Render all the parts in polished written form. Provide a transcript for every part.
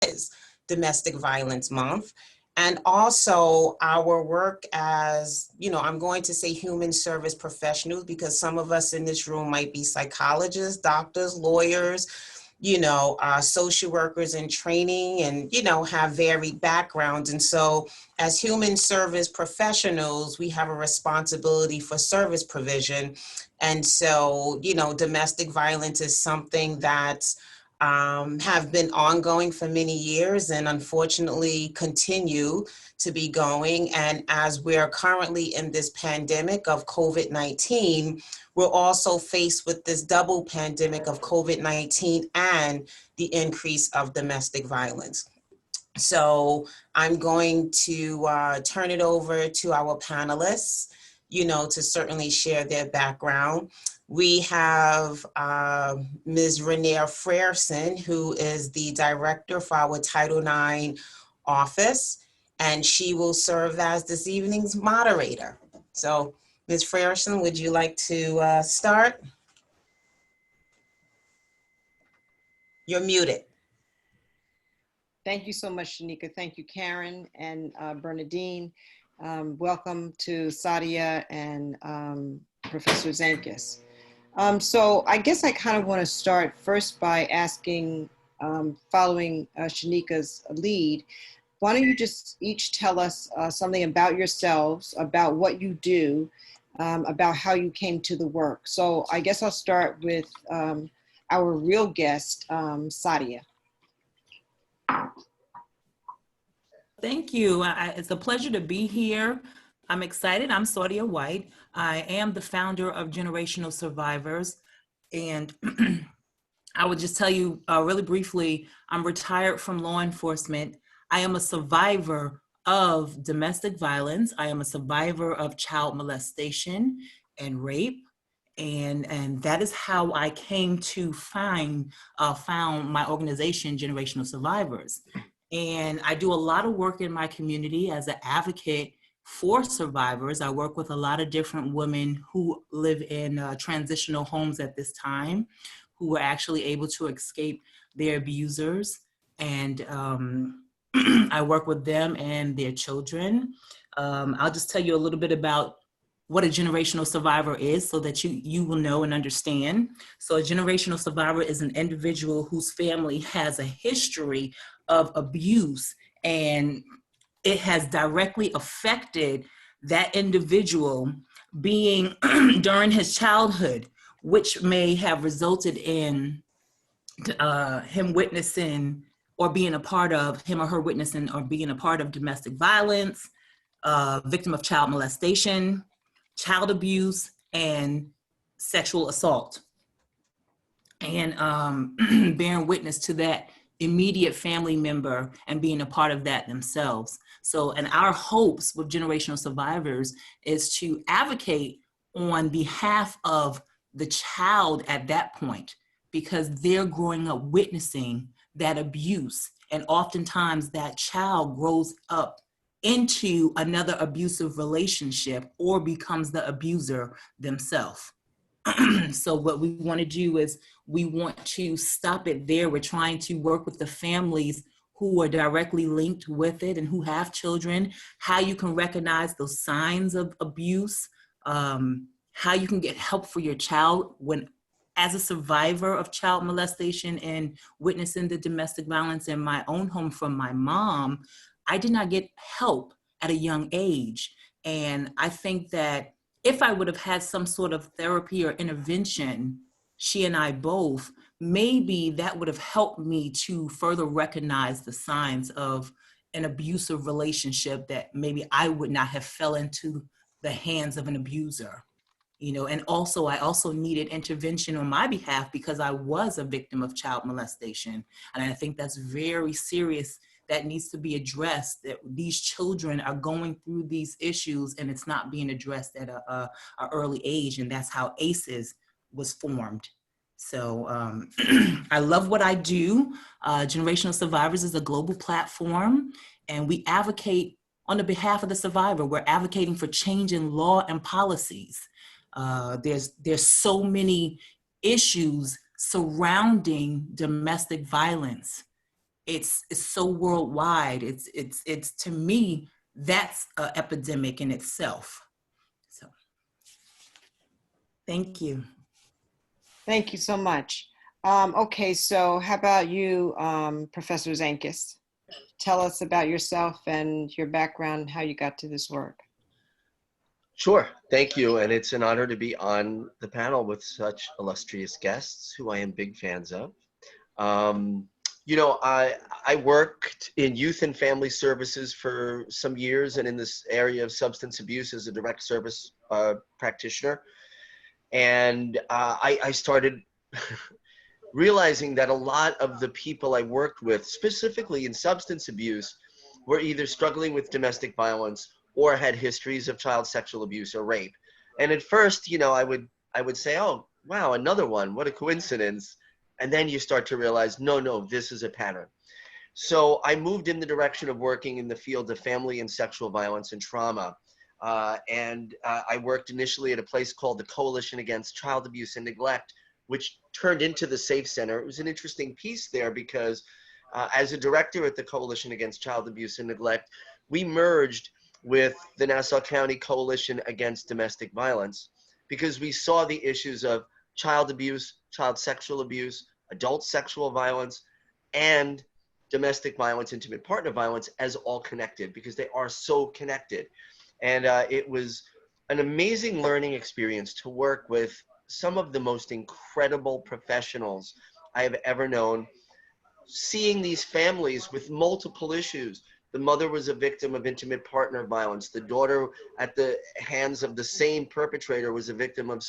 is Domestic Violence Month. And also our work as, I'm going to say human service professionals, because some of us in this room might be psychologists, doctors, lawyers, social workers in training and, have varied backgrounds. And so as human service professionals, we have a responsibility for service provision. And so, domestic violence is something that have been ongoing for many years and unfortunately continue to be going. And as we're currently in this pandemic of COVID-19, we're also faced with this double pandemic of COVID-19 and the increase of domestic violence. So I'm going to turn it over to our panelists, to certainly share their background. We have Ms. Renee Frierson, who is the director for our Title IX office, and she will serve as this evening's moderator. So, Ms. Frierson, would you like to start? You're muted. Thank you so much, Shanika. Thank you, Karen and Bernadine. Welcome to Sadia and Professor Zenkus. So I guess I kind of want to start first by asking, following Shanika's lead, why don't you just each tell us something about yourselves, about what you do, about how you came to the work. So I guess I'll start with our real guest, Sadia. Thank you. It's a pleasure to be here. I'm excited. I'm Sadia White. I am the founder of Generational Survivors. And I would just tell you really briefly, I'm retired from law enforcement. I am a survivor of domestic violence. I am a survivor of child molestation and rape. And that is how I came to found my organization, Generational Survivors. And I do a lot of work in my community as an advocate for survivors. I work with a lot of different women who live in transitional homes at this time, who were actually able to escape their abusers. And I work with them and their children. I'll just tell you a little bit about what a generational survivor is so that you will know and understand. So a generational survivor is an individual whose family has a history of abuse, and it has directly affected that individual being during his childhood, which may have resulted in him witnessing or being a part of, him or her witnessing or being a part of domestic violence, victim of child molestation, child abuse, and sexual assault. And bearing witness to that immediate family member and being a part of that themselves. So, and our hopes with Generational Survivors is to advocate on behalf of the child at that point, because they're growing up witnessing that abuse. And oftentimes that child grows up into another abusive relationship or becomes the abuser themselves. So what we want to do is we want to stop it there. We're trying to work with the families who are directly linked with it and who have children, how you can recognize those signs of abuse, how you can get help for your child when, as a survivor of child molestation and witnessing the domestic violence in my own home from my mom, I did not get help at a young age. And I think that if I would have had some sort of therapy or intervention, she and I both, maybe that would have helped me to further recognize the signs of an abusive relationship that maybe I would not have fell into the hands of an abuser. And also, I also needed intervention on my behalf because I was a victim of child molestation. And I think that's very serious. That needs to be addressed, that these children are going through these issues and it's not being addressed at an early age. And that's how ACEs was formed. So I love what I do. Generational Survivors is a global platform, and we advocate on the behalf of the survivor. We're advocating for change in law and policies. There's so many issues surrounding domestic violence. it's so worldwide. It's to me, that's an epidemic in itself. So, thank you. Thank you so much. Okay, so how about you, Professor Zenkus? Tell us about yourself and your background, how you got to this work. Sure, thank you. And it's an honor to be on the panel with such illustrious guests who I am big fans of. Um, you know, I worked in youth and family services for some years and in this area of substance abuse as a direct service practitioner. And I started realizing that a lot of the people I worked with, specifically in substance abuse, were either struggling with domestic violence or had histories of child sexual abuse or rape. And at first, you know, I would say, oh, wow, another one, what a coincidence. And then you start to realize, no, this is a pattern. So I moved in the direction of working in the field of family and sexual violence and trauma. I worked initially at a place called the Coalition Against Child Abuse and Neglect, which turned into the Safe Center. It was an interesting piece there because as a director at the Coalition Against Child Abuse and Neglect, we merged with the Nassau County Coalition Against Domestic Violence because we saw the issues of child abuse, child sexual abuse, adult sexual violence, and domestic violence, intimate partner violence as all connected because they are so connected. And it was an amazing learning experience to work with some of the most incredible professionals I have ever known, seeing these families with multiple issues. The mother was a victim of intimate partner violence. The daughter, at the hands of the same perpetrator, was a victim of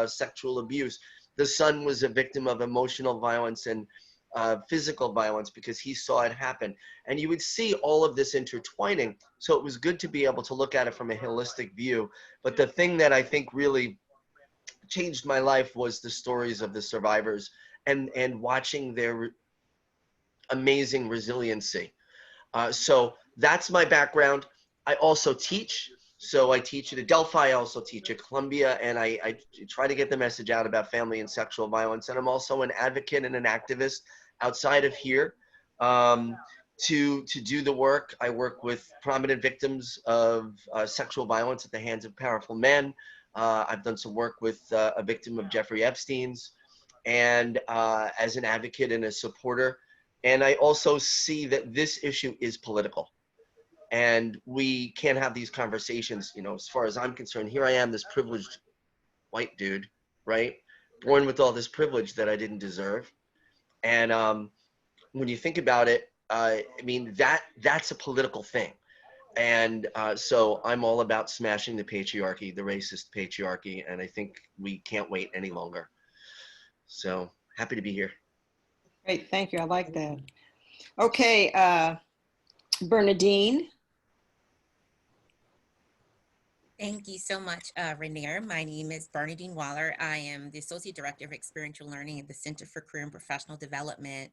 sexual abuse. The son was a victim of emotional violence and physical violence because he saw it happen. And you would see all of this intertwining. So it was good to be able to look at it from a holistic view. But the thing that I think really changed my life was the stories of the survivors and watching their amazing resiliency. So that's my background. I also teach. So I teach at Adelphi, I also teach at Columbia, and I try to get the message out about family and sexual violence. And I'm also an advocate and an activist outside of here to do the work. I work with prominent victims of sexual violence at the hands of powerful men. I've done some work with a victim of Jeffrey Epstein's, and as an advocate and a supporter. And I also see that this issue is political. And we can't have these conversations, you know, as far as I'm concerned. Here I am, this privileged white dude, right? Born with all this privilege that I didn't deserve. And when you think about it, I mean, that's a political thing. And so I'm all about smashing the patriarchy, the racist patriarchy. And I think we can't wait any longer. So happy to be here. Great, thank you. I like that. Okay, Bernadine. Thank you so much, Rainier. My name is Bernadine Waller. I am the Associate Director of Experiential Learning at the Center for Career and Professional Development.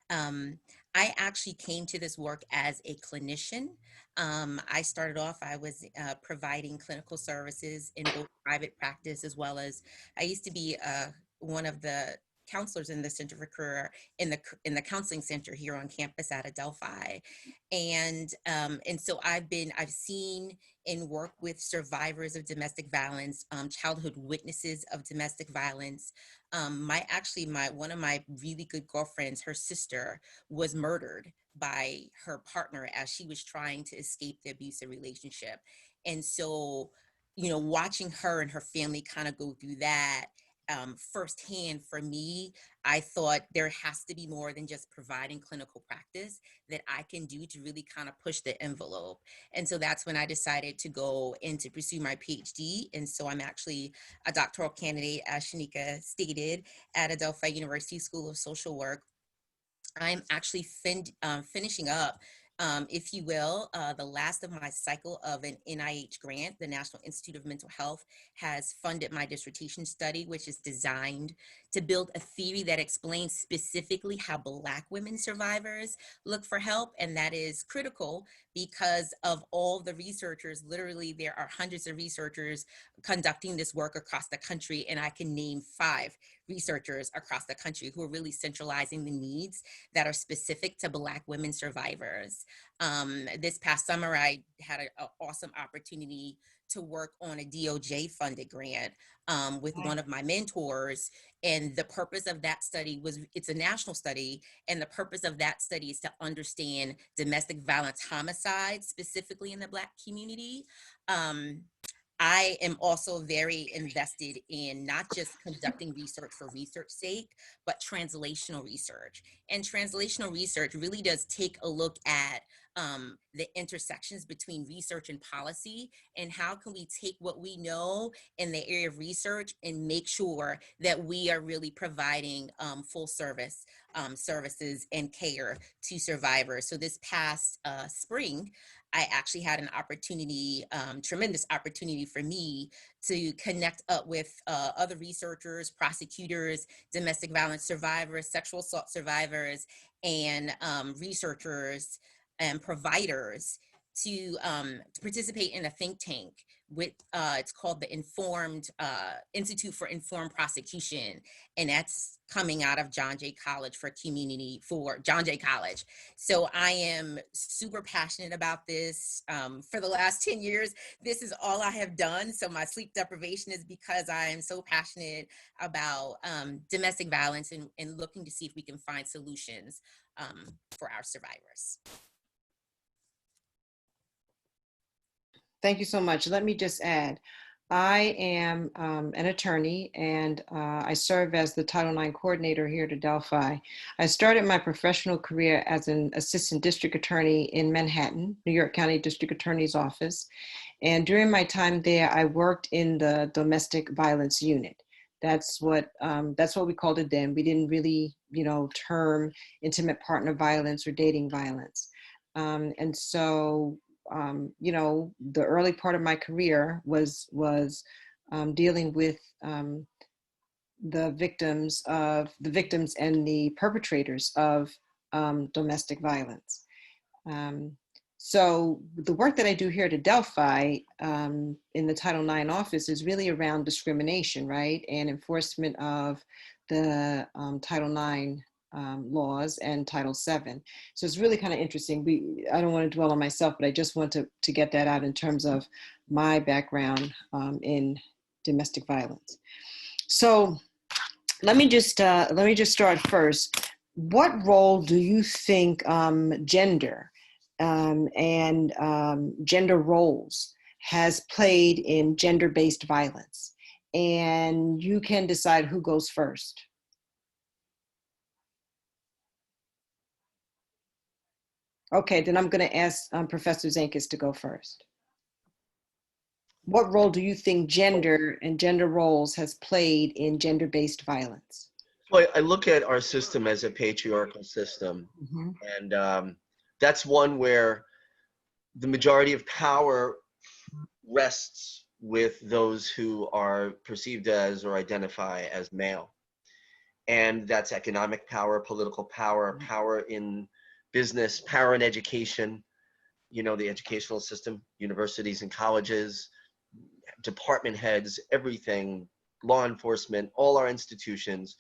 I actually came to this work as a clinician. I started off, I was providing clinical services in both private practice as well as, I used to be one of the counselors in the Center for Career in the counseling center here on campus at Adelphi. And so I've seen and work with survivors of domestic violence, childhood witnesses of domestic violence. One of my really good girlfriends, her sister was murdered by her partner as she was trying to escape the abusive relationship. And so, you know, watching her and her family kind of go through that firsthand for me, I thought there has to be more than just providing clinical practice that I can do to really kind of push the envelope. And so that's when I decided to go in to pursue my PhD. And so I'm actually a doctoral candidate, as Shanika stated, at Adelphi University School of Social Work. I'm actually finishing up, if you will, the last of my cycle of an NIH grant. The National Institute of Mental Health has funded my dissertation study, which is designed to build a theory that explains specifically how Black women survivors look for help. And that is critical because of all the researchers. Literally, there are hundreds of researchers conducting this work across the country, and I can name 5 researchers across the country who are really centralizing the needs that are specific to Black women survivors. This past summer, I had an awesome opportunity to work on a DOJ funded grant with one of my mentors. And the purpose of that study was, it's a national study, and the purpose of that study is to understand domestic violence homicides, specifically in the Black community. I am also very invested in not just conducting research for research's sake, but translational research. And translational research really does take a look at the intersections between research and policy, and how can we take what we know in the area of research and make sure that we are really providing full service services and care to survivors. So this past spring, I actually had an opportunity, tremendous opportunity for me to connect up with other researchers, prosecutors, domestic violence survivors, sexual assault survivors, and researchers and providers to participate in a think tank with, it's called the Institute for Informed Prosecution, and that's coming out of John Jay College for John Jay College. So I am super passionate about this. For the last 10 years, this is all I have done. So my sleep deprivation is because I am so passionate about domestic violence and looking to see if we can find solutions for our survivors. Thank you so much. Let me just add, I am an attorney, and I serve as the Title IX coordinator here at Adelphi. I started my professional career as an assistant district attorney in Manhattan, New York County District Attorney's Office. And during my time there, I worked in the domestic violence unit. That's what we called it then. We didn't really, term intimate partner violence or dating violence. And so the early part of my career was dealing with the victims and the perpetrators of domestic violence. So the work that I do here at Adelphi in the Title IX office is really around discrimination, right, and enforcement of the Title IX laws and Title VII. So it's really kind of interesting. I don't want to dwell on myself, but I just want to get that out in terms of my background in domestic violence. So let me just start first. What role do you think gender and gender roles has played in gender-based violence? And you can decide who goes first. Okay, then I'm going to ask Professor Zenkus to go first. What role do you think gender and gender roles has played in gender-based violence? Well, I look at our system as a patriarchal system, and that's one where the majority of power rests with those who are perceived as or identify as male. And that's economic power, political power, power in business, power in education, the educational system, universities and colleges, department heads, everything, law enforcement, all our institutions.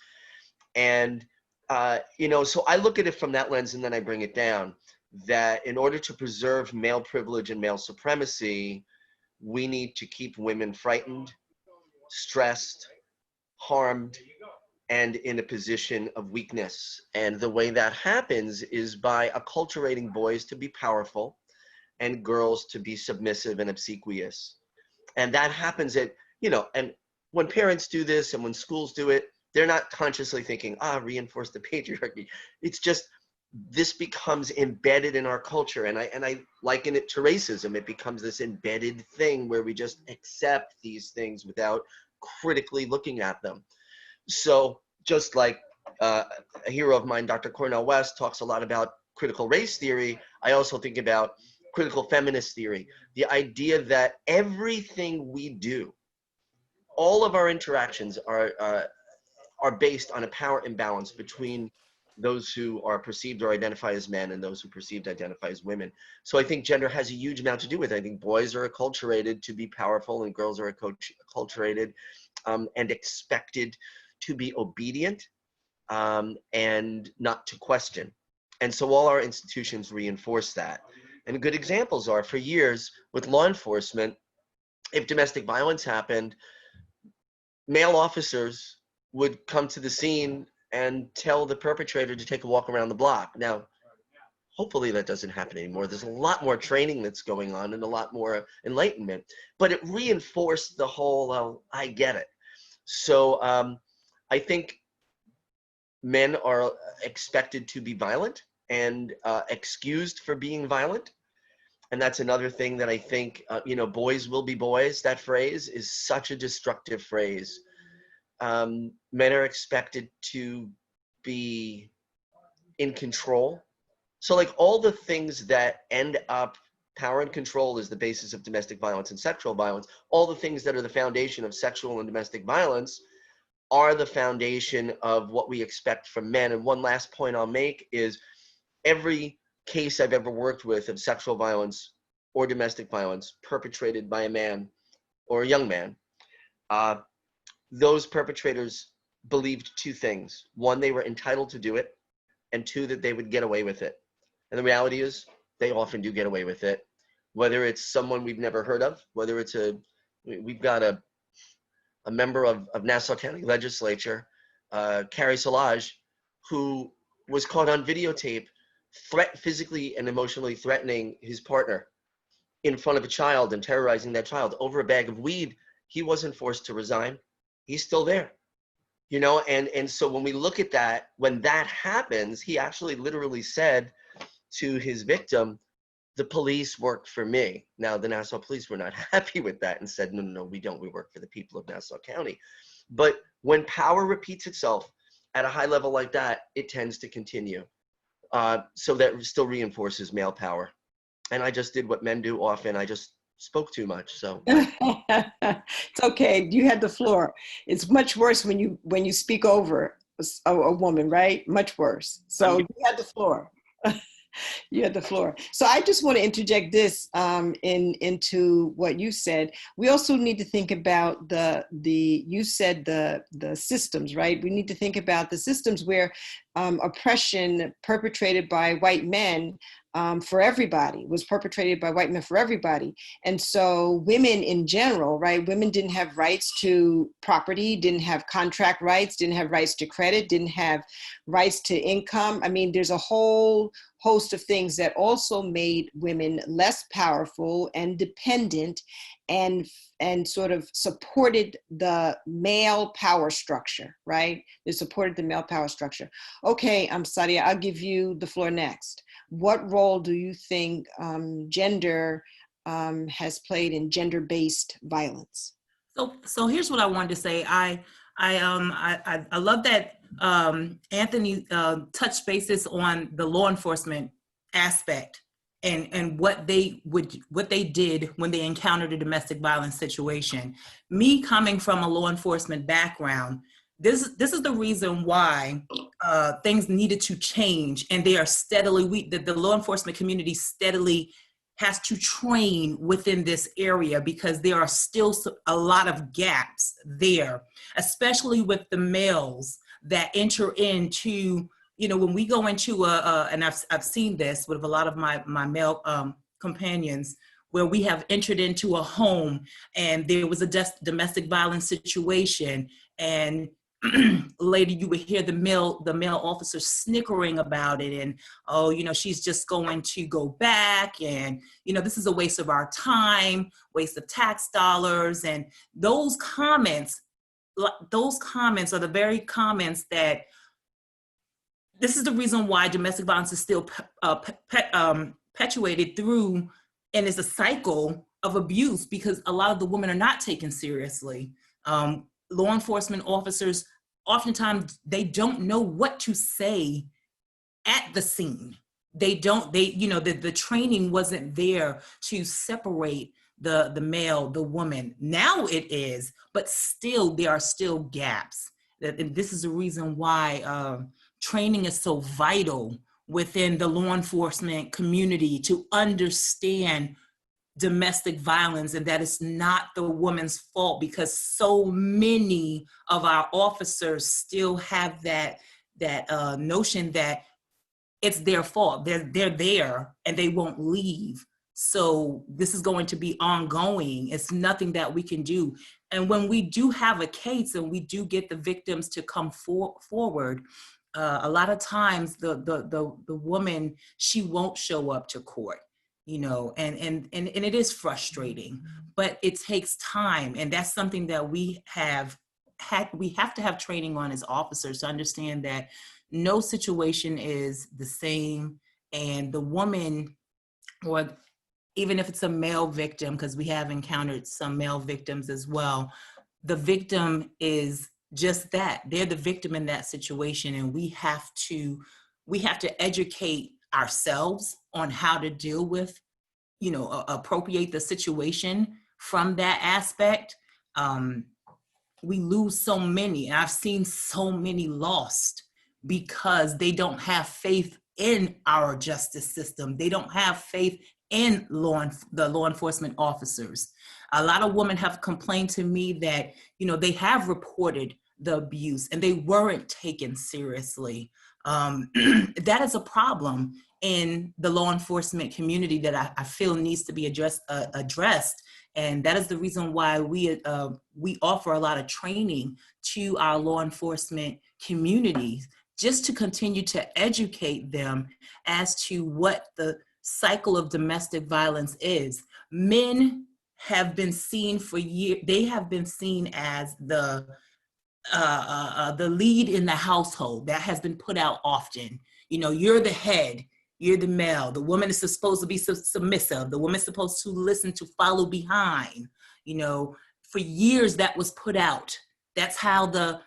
And, so I look at it from that lens, and then I bring it down, that in order to preserve male privilege and male supremacy, we need to keep women frightened, stressed, harmed, and in a position of weakness. And the way that happens is by acculturating boys to be powerful and girls to be submissive and obsequious. And that happens and when parents do this and when schools do it, they're not consciously thinking, reinforce the patriarchy. It's just, this becomes embedded in our culture. And I liken it to racism. It becomes this embedded thing where we just accept these things without critically looking at them. So just like a hero of mine, Dr. Cornel West, talks a lot about critical race theory, I also think about critical feminist theory. The idea that everything we do, all of our interactions are based on a power imbalance between those who are perceived or identify as men and those who perceived identify as women. So I think gender has a huge amount to do with it. I think boys are acculturated to be powerful and girls are acculturated and expected to be obedient and not to question. And so all our institutions reinforce that. And good examples are, for years with law enforcement, if domestic violence happened, male officers would come to the scene and tell the perpetrator to take a walk around the block. Now, hopefully that doesn't happen anymore. There's a lot more training that's going on and a lot more enlightenment, but it reinforced the whole, I get it. So I think men are expected to be violent and excused for being violent. And that's another thing that I think, boys will be boys, that phrase is such a destructive phrase. Men are expected to be in control. So like all the things that end up, power and control is the basis of domestic violence and sexual violence. All the things that are the foundation of sexual and domestic violence are the foundation of what we expect from men. And one last point I'll make is every case I've ever worked with of sexual violence or domestic violence perpetrated by a man or a young man, those perpetrators believed two things. One, they were entitled to do it, and two, that they would get away with it. And the reality is they often do get away with it, whether it's someone we've never heard of, whether it's we've got a member of Nassau County Legislature, Carrie Solage, who was caught on videotape physically and emotionally threatening his partner in front of a child and terrorizing that child over a bag of weed. He wasn't forced to resign. He's still there, and so when we look at that, when that happens, he actually literally said to his victim, the police work for me. Now, the Nassau police were not happy with that and said, no, we don't. We work for the people of Nassau County. But when power repeats itself at a high level like that, it tends to continue. So that still reinforces male power. And I just did what men do often. I just spoke too much. So it's okay. You had the floor. It's much worse when you speak over a woman, right? Much worse. So you had the floor. You had the floor. So I just want to interject this into what you said. We also need to think about you said the systems, right? We need to think about the systems where oppression perpetrated by white men for everybody, was perpetrated by white men for everybody. And so women in general, right? Women didn't have rights to property, didn't have contract rights, didn't have rights to credit, didn't have rights to income. I mean, there's a whole host of things that also made women less powerful and dependent and sort of supported the male power structure, right? They supported the male power structure. Okay, Sadia, I'll give you the floor next. What role do you think gender has played in gender-based violence? So here's what I wanted to say. I love that Anthony touched bases on the law enforcement aspect and what they did when they encountered a domestic violence situation. Me coming from a law enforcement background, this is the reason why things needed to change, and they are steadily, the law enforcement community steadily has to train within this area, because there are still a lot of gaps there, especially with the males that enter into, when we go into and I've seen this with a lot of my male companions, where we have entered into a home and there was a domestic violence situation, and later you would hear the male officer snickering about it, and she's just going to go back, and this is a waste of our time, waste of tax dollars. And those comments are the very comments that, this is the reason why domestic violence is still perpetuated through, and is a cycle of abuse, because a lot of the women are not taken seriously. Law enforcement officers, oftentimes they don't know what to say at the scene. The training wasn't there to separate the male, the woman. Now it is, but still there are still gaps. And this is the reason why training is so vital within the law enforcement community, to understand domestic violence and that it's not the woman's fault, because so many of our officers still have that notion that it's their fault. They're there and they won't leave. So this is going to be ongoing. It's nothing that we can do. And when we do have a case and we do get the victims to come forward, a lot of times the woman, she won't show up to court, you know, and it is frustrating, but it takes time. And that's something that we have to have training on as officers to understand that no situation is the same. And the woman, or even if it's a male victim, because we have encountered some male victims as well, the victim is just that. They're the victim in that situation. And we have to educate ourselves on how to deal with, you know, appropriate the situation from that aspect. We lose so many, and I've seen so many lost because they don't have faith in our justice system. They don't have faith in the law enforcement officers. A lot of women have complained to me that, you know, they have reported the abuse and they weren't taken seriously. That is a problem in the law enforcement community that I feel needs to be addressed. And that is the reason why we offer a lot of training to our law enforcement communities, just to continue to educate them as to what the cycle of domestic violence is. Men have been seen for years, they have been seen as the lead in the household. That has been put out often. You know, you're the head, you're the male. The woman is supposed to be submissive. The woman's supposed to listen, to follow behind. You know, for years that was put out. That's how the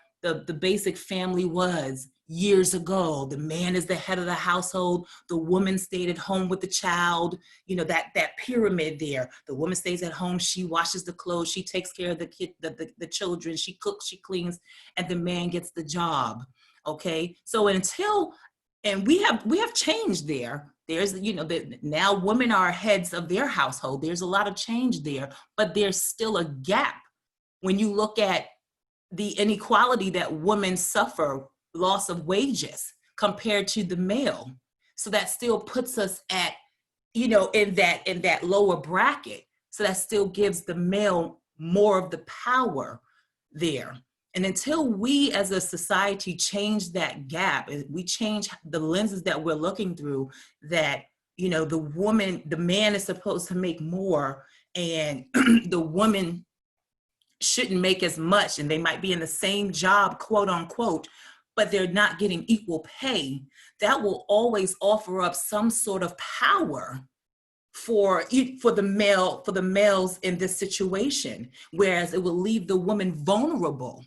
basic family was years ago. The man is the head of the household. The woman stayed at home with the child. You know, that pyramid there. The woman stays at home. She washes the clothes. She takes care of the children. She cooks, she cleans, and the man gets the job. Okay. So and we have changed there. There's, you know, now women are heads of their household. There's a lot of change there, but there's still a gap when you look at the inequality that women suffer, loss of wages compared to the male. So that still puts us at, you know, in that lower bracket. So that still gives the male more of the power there. And until we as a society change that gap, we change the lenses that we're looking through, that, you know, the man is supposed to make more and the woman shouldn't make as much, and they might be in the same job, quote unquote, but they're not getting equal pay, that will always offer up some sort of power for the males in this situation, whereas it will leave the woman vulnerable,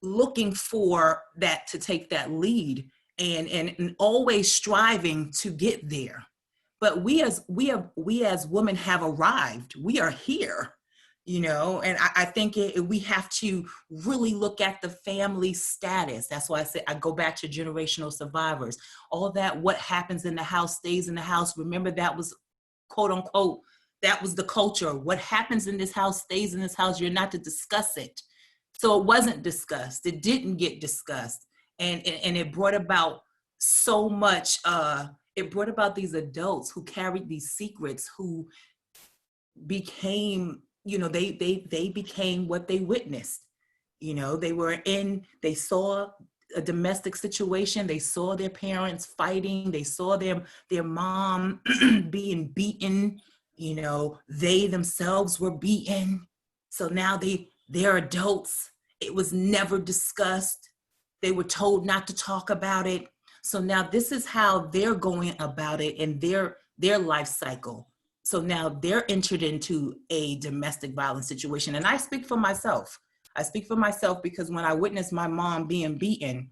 looking for that, to take that lead and always striving to get there. But we as women have arrived. We are here. You know, and I think we have to really look at the family status. That's why I say I go back to generational survivors. All that, what happens in the house stays in the house. Remember, that was, quote unquote, that was the culture. What happens in this house stays in this house. You're not to discuss it. So it wasn't discussed. It didn't get discussed. And it brought about so much, it brought about these adults who carried these secrets, who became, you know, they became what they witnessed. You know, they saw a domestic situation. They saw their parents fighting. They saw their mom being beaten. You know, they themselves were beaten. So now they're adults. It was never discussed. They were told not to talk about it. So now this is how they're going about it in their life cycle. So now they're entered into a domestic violence situation. And I speak for myself. I speak for myself because when I witnessed my mom being beaten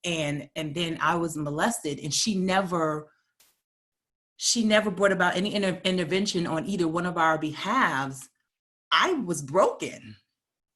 and then I was molested, and she never brought about any intervention on either one of our behalves, I was broken.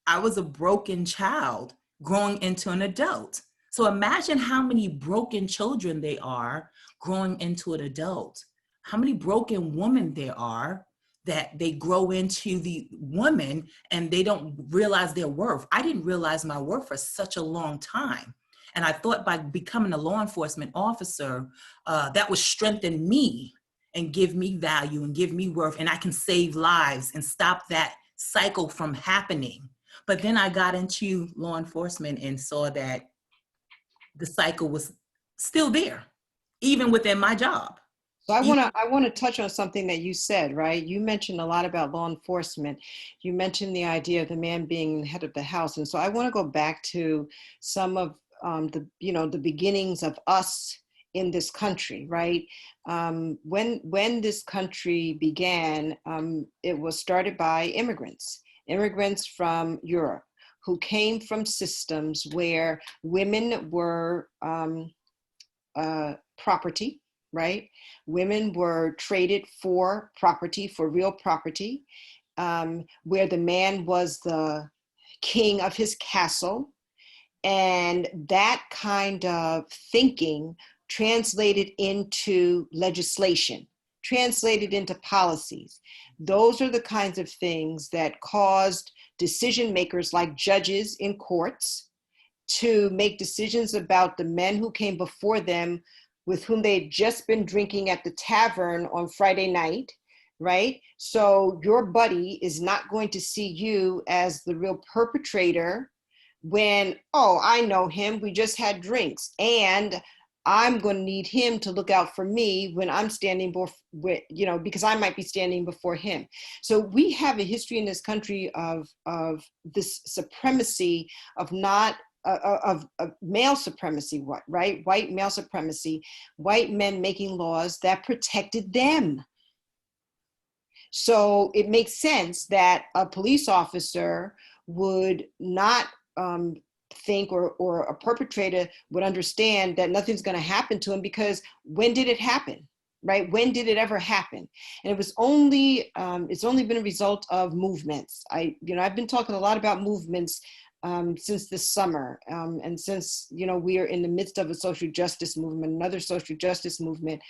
I was a broken child growing into an adult. So imagine how many broken children they are growing into an adult. How many broken women there are that they grow into the woman and they don't realize their worth. I didn't realize my worth for such a long time. And I thought by becoming a law enforcement officer, that would strengthen me and give me value and give me worth, and I can save lives and stop that cycle from happening. But then I got into law enforcement and saw that the cycle was still there, even within my job. So I want to touch on something that you said, right? You mentioned a lot about law enforcement. You mentioned the idea of the man being the head of the house. And so I want to go back to some of the beginnings of us in this country, right? When this country began, it was started by immigrants from Europe who came from systems where women were property, right? Women were traded for property, for real property, where the man was the king of his castle. And that kind of thinking translated into legislation, translated into policies. Those are the kinds of things that caused decision makers like judges in courts to make decisions about the men who came before them with whom they had just been drinking at the tavern on Friday night, right? So your buddy is not going to see you as the real perpetrator when, oh, I know him, we just had drinks, and I'm going to need him to look out for me when I'm standing because I might be standing before him. So we have a history in this country of this supremacy of not of male supremacy, right? White male supremacy, white men making laws that protected them. So it makes sense that a police officer would not think, or a perpetrator would understand that nothing's going to happen to him, because when did it happen, right? When did it ever happen? And it was only, it's only been a result of movements. I've been talking a lot about movements since this summer, and since we are in the midst of a social justice movement, another social justice movement.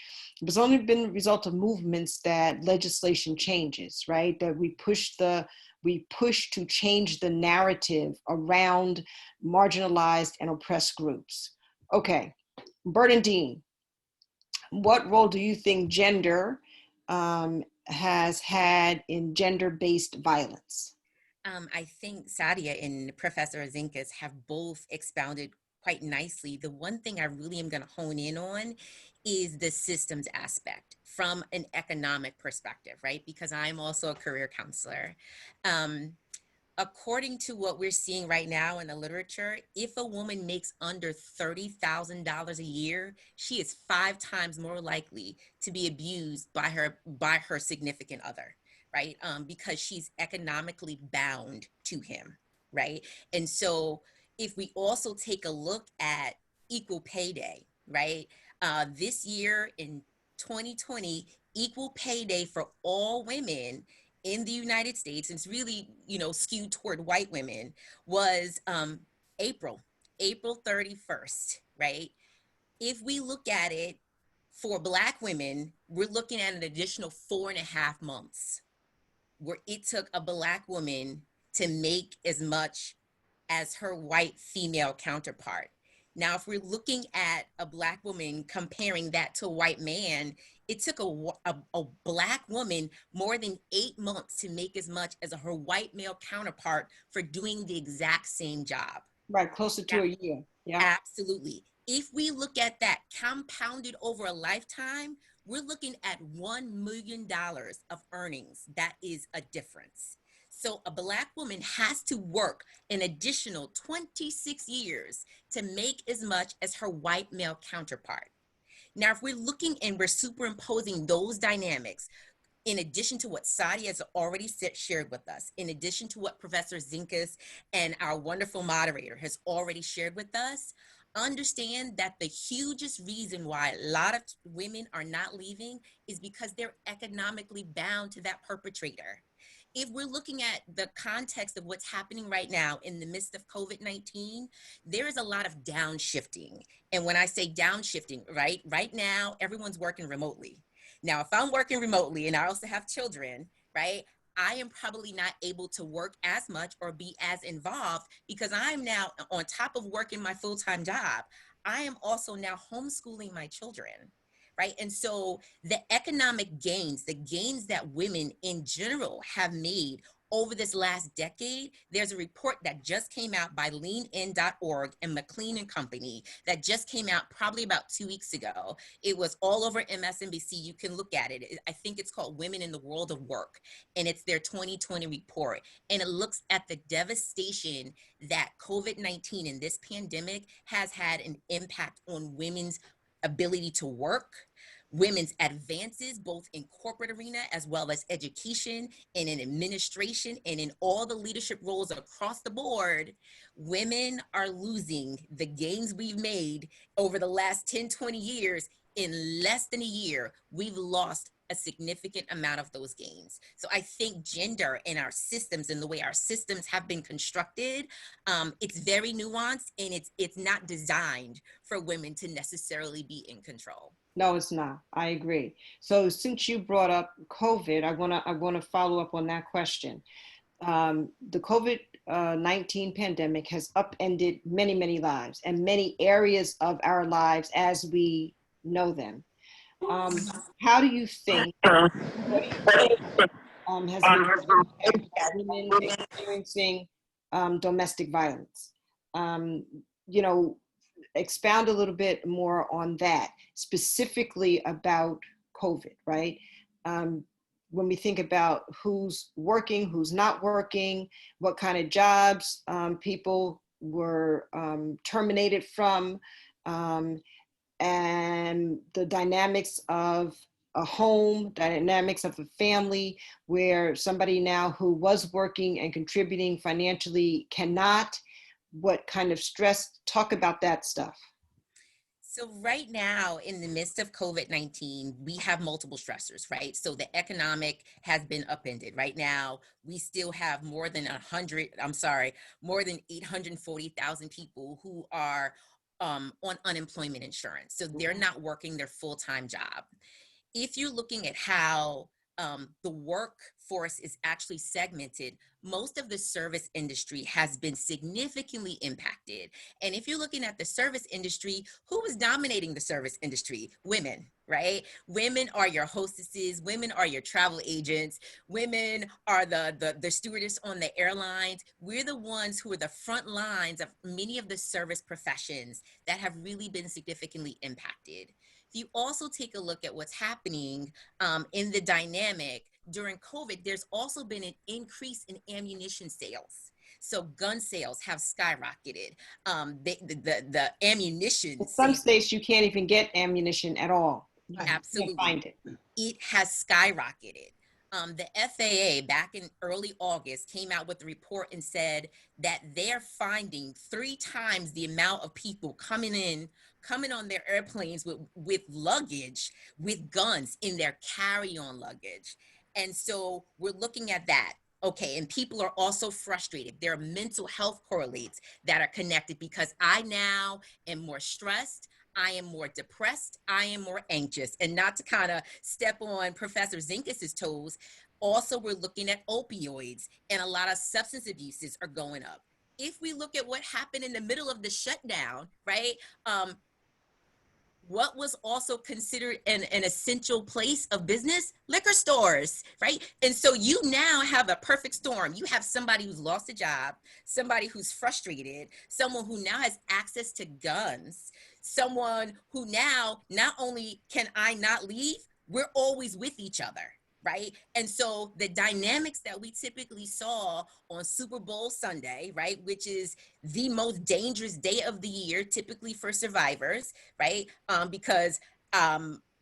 It's only been a result of movements that legislation changes, right? That we push to change the narrative around marginalized and oppressed groups. Okay, Bernadine, what role do you think gender has had in gender-based violence? I think Sadia and Professor Zenkus have both expounded quite nicely. The one thing I really am going to hone in on is the systems aspect from an economic perspective, right? Because I'm also a career counselor. According to what we're seeing right now in the literature, if a woman makes under $30,000 a year, she is 5 times more likely to be abused by her significant other, right? Because she's economically bound to him, right? And so if we also take a look at equal pay day, right? This year in 2020, equal pay day for all women in the United States, and it's really, skewed toward white women, was April 31st, right? If we look at it for Black women, we're looking at an additional 4.5 months where it took a Black woman to make as much as her white female counterpart. Now, if we're looking at a Black woman comparing that to a white man, it took a Black woman more than 8 months to make as much as her white male counterpart for doing the exact same job. Right, closer to a year. Yeah, absolutely. If we look at that compounded over a lifetime, we're looking at $1 million of earnings. That is a difference. So a Black woman has to work an additional 26 years to make as much as her white male counterpart. Now, if we're looking and we're superimposing those dynamics, in addition to what Sadia has already shared with us, in addition to what Professor Zenkus and our wonderful moderator has already shared with us, understand that the hugest reason why a lot of women are not leaving is because they're economically bound to that perpetrator. If we're looking at the context of what's happening right now in the midst of COVID-19, there is a lot of downshifting. And when I say downshifting, right now, everyone's working remotely. Now, if I'm working remotely and I also have children, right? I am probably not able to work as much or be as involved because I'm now, on top of working my full-time job, I am also now homeschooling my children, right? And so the economic gains, the gains that women in general have made over this last decade, there's a report that just came out by leanin.org and McLean and Company that just came out probably about 2 weeks ago. It was all over MSNBC. You can look at it. I think it's called Women in the World of Work, and it's their 2020 report. And it looks at the devastation that COVID-19 and this pandemic has had an impact on women's ability to work, women's advances, both in corporate arena as well as education and in administration and in all the leadership roles across the board. Women are losing the gains we've made over the last 10, 20 years. In less than a year, we've lost a significant amount of those gains. So I think gender and our systems and the way our systems have been constructed, it's very nuanced, and it's not designed for women to necessarily be in control. No, it's not. I agree. So since you brought up COVID, I wanna follow up on that question. The COVID-19 pandemic has upended many, many lives and many areas of our lives as we know them. How do you think, what do you think has been women experiencing domestic violence? You know, expound a little bit more on that, specifically about COVID, right? When we think about who's working, who's not working, what kind of jobs people were terminated from, and the dynamics of a home, dynamics of a family, where somebody now who was working and contributing financially cannot, what kind of stress, talk about that stuff. So right now, in the midst of COVID-19, we have multiple stressors, right? So the economic has been upended. Right now, we still have more than 840,000 people who are on unemployment insurance. So they're not working their full-time job. If you're looking at how the workforce is actually segmented, most of the service industry has been significantly impacted. And if you're looking at the service industry, who is dominating the service industry? Women, right? Women are your hostesses, women are your travel agents, women are the stewardess on the airlines. We're the ones who are the front lines of many of the service professions that have really been significantly impacted. If you also take a look at what's happening in the dynamic during COVID, there's also been an increase in ammunition sales. So gun sales have skyrocketed. The ammunition. In some states, you can't even get ammunition at all. Absolutely. You can't find it. It has skyrocketed. The FAA back in early August came out with a report and said that they're finding 3 times the amount of people coming on their airplanes with luggage, with guns in their carry-on luggage. And so we're looking at that. Okay, and people are also frustrated. There are mental health correlates that are connected because I now am more stressed, I am more depressed, I am more anxious. And not to kind of step on Professor Zenkus's toes, also we're looking at opioids, and a lot of substance abuses are going up. If we look at what happened in the middle of the shutdown, right? What was also considered an essential place of business? Liquor stores, right? And so you now have a perfect storm. You have somebody who's lost a job, somebody who's frustrated, someone who now has access to guns, someone who now, not only can I not leave, we're always with each other, right? And so the dynamics that we typically saw on Super Bowl Sunday, right, which is the most dangerous day of the year, typically for survivors, right? Because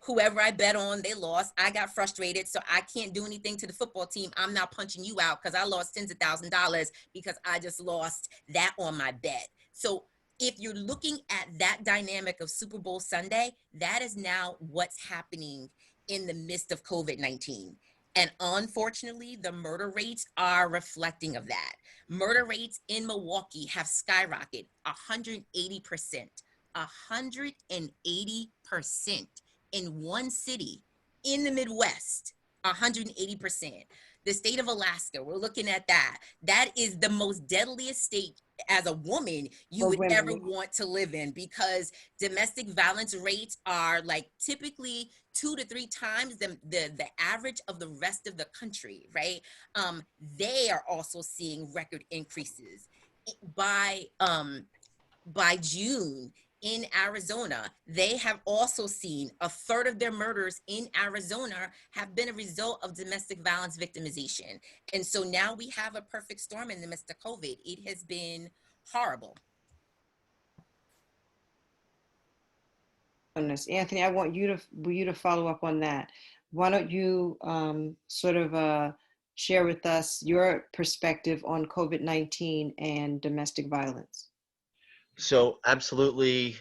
whoever I bet on, they lost. I got frustrated, so I can't do anything to the football team. I'm now punching you out because I lost tens of thousands of dollars because I just lost that on my bet. So if you're looking at that dynamic of Super Bowl Sunday, that is now what's happening in the midst of COVID-19. And unfortunately, the murder rates are reflecting of that. Murder rates in Milwaukee have skyrocketed 180%, 180% in one city in the Midwest, 180%. The state of Alaska, we're looking at that. That is the most deadliest state as a woman you For would women. ever want to live in, because domestic violence rates are like typically 2 to 3 times the average of the rest of the country, right? They are also seeing record increases. By June, in Arizona, they have also seen a third of their murders in Arizona have been a result of domestic violence victimization. And so now we have a perfect storm in the midst of COVID. It has been horrible. Anthony, I want you to follow up on that. Why don't you share with us your perspective on COVID-19 and domestic violence? So absolutely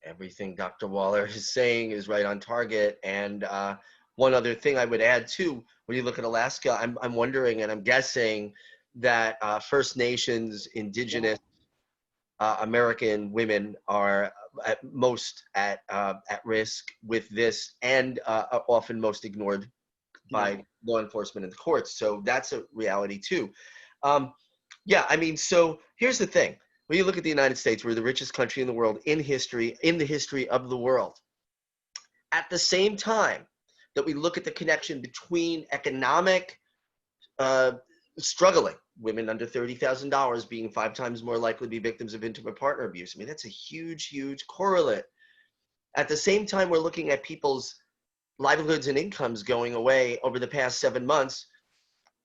everything Dr. Waller is saying is right on target. And one other thing I would add too, when you look at Alaska, I'm wondering, and I'm guessing that First Nations, Indigenous American women are most at risk with this, and are often most ignored by law enforcement and the courts. So that's a reality too. Yeah, I mean, so here's the thing. When you look at the United States, we're the richest country in the world in history, in the history of the world. At the same time that we look at the connection between economic struggling, women under $30,000 being 5 times more likely to be victims of intimate partner abuse. I mean, that's a huge, huge correlate. At the same time, we're looking at people's livelihoods and incomes going away over the past 7 months.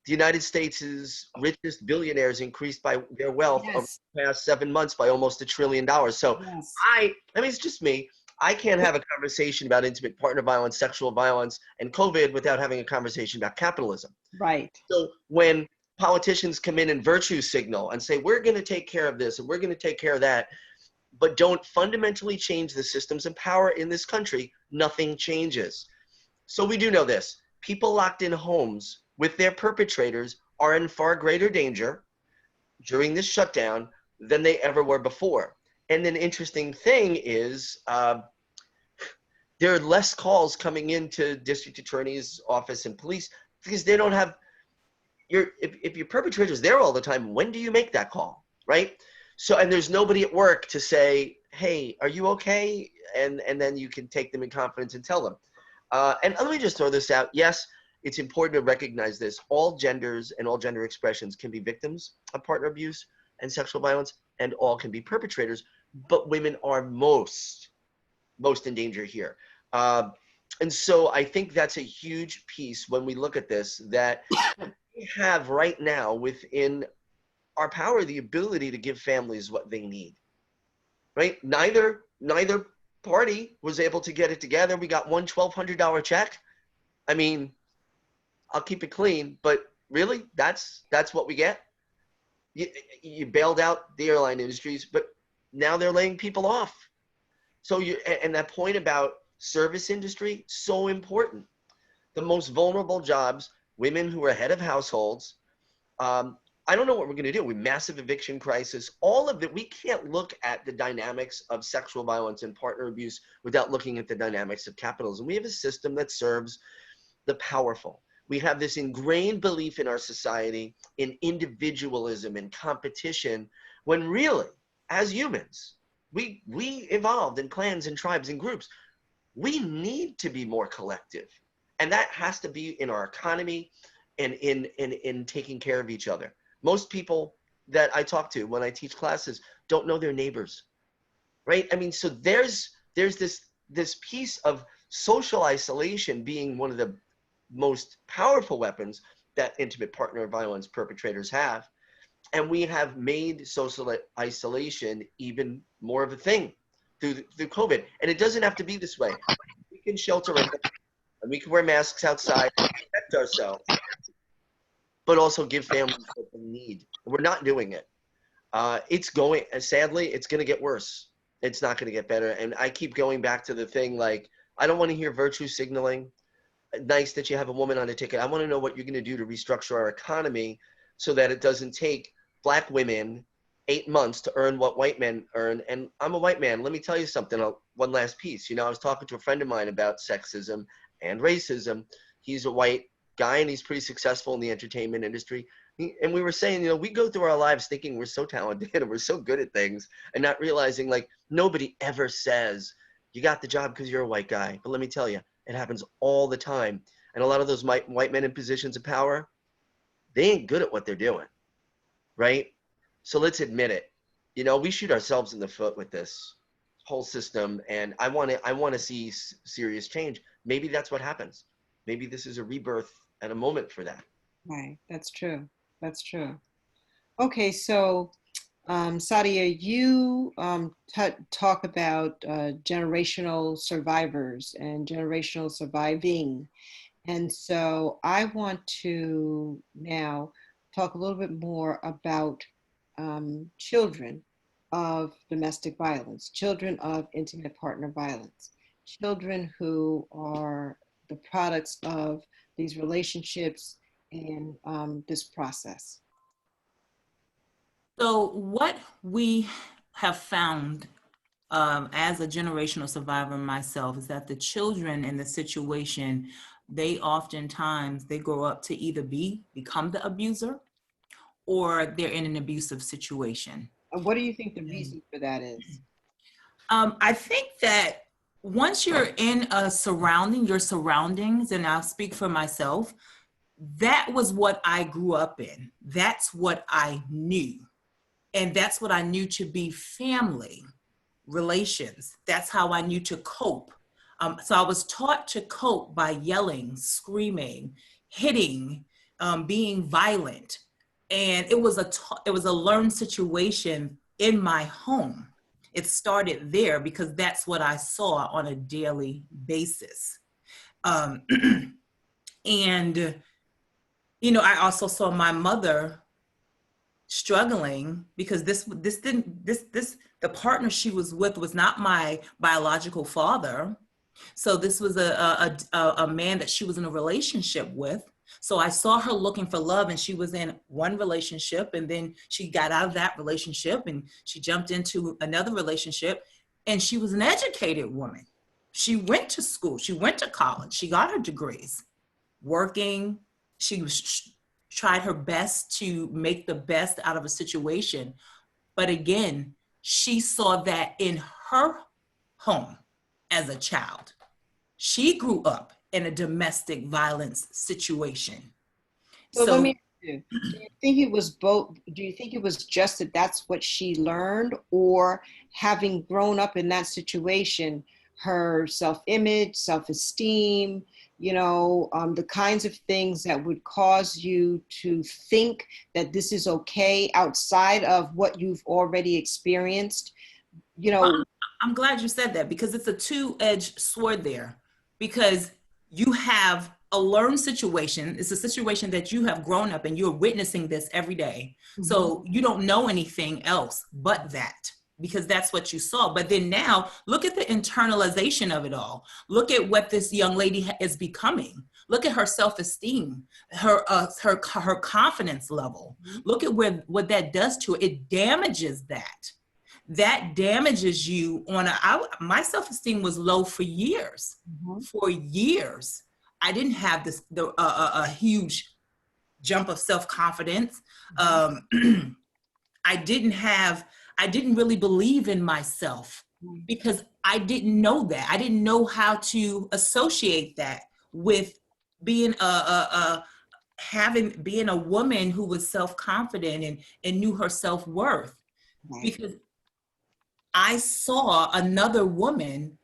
The United States' richest billionaires increased by their wealth over the past 7 months by almost $1 trillion. So I mean, it's just me. I can't have a conversation about intimate partner violence, sexual violence, and COVID without having a conversation about capitalism. Right. So when politicians come in and virtue signal and say, we're going to take care of this and we're going to take care of that, but don't fundamentally change the systems of power in this country, nothing changes. So we do know this. People locked in homes with their perpetrators are in far greater danger during this shutdown than they ever were before. And an interesting thing is there are less calls coming into district attorney's office and police because they don't have if your perpetrator's there all the time, when do you make that call, right? So, and there's nobody at work to say, hey, are you okay? And then you can take them in confidence and tell them. And let me just throw this out. Yes, it's important to recognize this. All genders and all gender expressions can be victims of partner abuse and sexual violence, and all can be perpetrators, but women are most in danger here. And so I think that's a huge piece when we look at this, that we have right now within our power the ability to give families what they need, right? Neither party was able to get it together. We got one $1,200 check. I mean, I'll keep it clean, but really, that's what we get. You bailed out the airline industries, but now they're laying people off. So and that point about service industry, so important. The most vulnerable jobs, women who are head of households. I don't know what we're going to do. We massive eviction crisis, all of it. We can't look at the dynamics of sexual violence and partner abuse without looking at the dynamics of capitalism. We have a system that serves the powerful. We have this ingrained belief in our society in individualism and competition, when really, as humans, we evolved in clans and tribes and groups. We need to be more collective. And that has to be in our economy and in taking care of each other. Most people that I talk to when I teach classes don't know their neighbors, right? I mean, so there's this piece of social isolation being one of the most powerful weapons that intimate partner violence perpetrators have. And we have made social isolation even more of a thing through COVID. And it doesn't have to be this way. We can shelter in, and we can wear masks outside, protect ourselves, but also give families what they need. We're not doing it. Sadly, it's going to get worse. It's not going to get better. And I keep going back to the thing, like, I don't want to hear virtue signaling. Nice that you have a woman on a ticket. I want to know what you're going to do to restructure our economy so that it doesn't take Black women 8 months to earn what white men earn. And I'm a white man. Let me tell you something, one last piece. You know, I was talking to a friend of mine about sexism and racism. He's a white guy and he's pretty successful in the entertainment industry. And we were saying, we go through our lives thinking we're so talented and we're so good at things and not realizing like nobody ever says you got the job because you're a white guy. But let me tell you, it happens all the time. And a lot of those white men in positions of power, they ain't good at what they're doing, right? So let's admit it. We shoot ourselves in the foot with this whole system, and I want to see serious change. Maybe that's what happens. Maybe this is a rebirth and a moment for that. Right, that's true. That's true. Okay, so Sadia, you talk about generational survivors and generational surviving. And so I want to now talk a little bit more about children of domestic violence, children of intimate partner violence, children who are the products of these relationships and this process. So what we have found as a generational survivor myself is that the children in the situation, they oftentimes, they grow up to either become the abuser or they're in an abusive situation. What do you think the reason for that is? I think that once you're in your surroundings, and I'll speak for myself, that was what I grew up in. That's what I knew. And that's what I knew to be family relations. That's how I knew to cope. So I was taught to cope by yelling, screaming, hitting, being violent. And it was a learned situation in my home. It started there because that's what I saw on a daily basis. And, I also saw my mother struggling because the partner she was with was not my biological father. So this was a man that she was in a relationship with. So I saw her looking for love, and she was in one relationship, and then she got out of that relationship and she jumped into another relationship, and she was an educated woman. She went to school, she went to college, she got her degrees, working. She tried her best to make the best out of a situation. But again, she saw that in her home as a child. She grew up in a domestic violence situation. So let me ask you, do you think it was both? Do you think it was just that that's what she learned, or having grown up in that situation, her self-image, self-esteem, the kinds of things that would cause you to think that this is okay outside of what you've already experienced? Well, I'm glad you said that, because it's a two-edged sword there, because you have a learned situation. It's a situation that you have grown up and you're witnessing this every day. Mm-hmm. So you don't know anything else but that, because that's what you saw. But then now look at the internalization of it all. Look at what this young lady is becoming. Look at her self-esteem, her confidence level. Mm-hmm. Look at what that does to her. It damages that. That damages you my self-esteem was low for years. Mm-hmm. For years. I didn't have a huge jump of self-confidence. Mm-hmm. I didn't really believe in myself because I didn't know that. I didn't know how to associate that with being being a woman who was self-confident and knew her self-worth. Right. Because I saw another woman,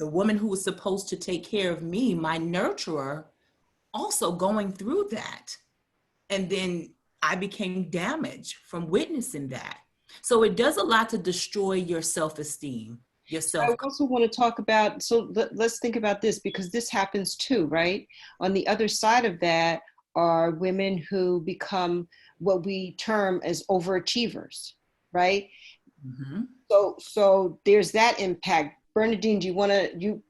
the woman who was supposed to take care of me, my nurturer, also going through that. And then I became damaged from witnessing that. So it does a lot to destroy your self-esteem, yourself. I also want to talk about, so let's think about this, because this happens too, right? On the other side of that are women who become what we term as overachievers, right? Mm-hmm. So there's that impact. Bernadine, do you want to,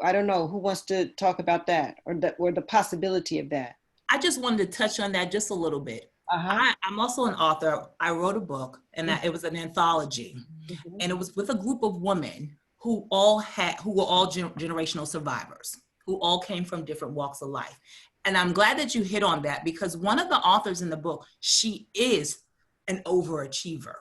I don't know, who wants to talk about that or the possibility of that? I just wanted to touch on that just a little bit. Uh-huh. I'm also an author. I wrote a book, and it was an anthology, and it was with a group of women who were all generational survivors, who all came from different walks of life. And I'm glad that you hit on that, because one of the authors in the book, she is an overachiever.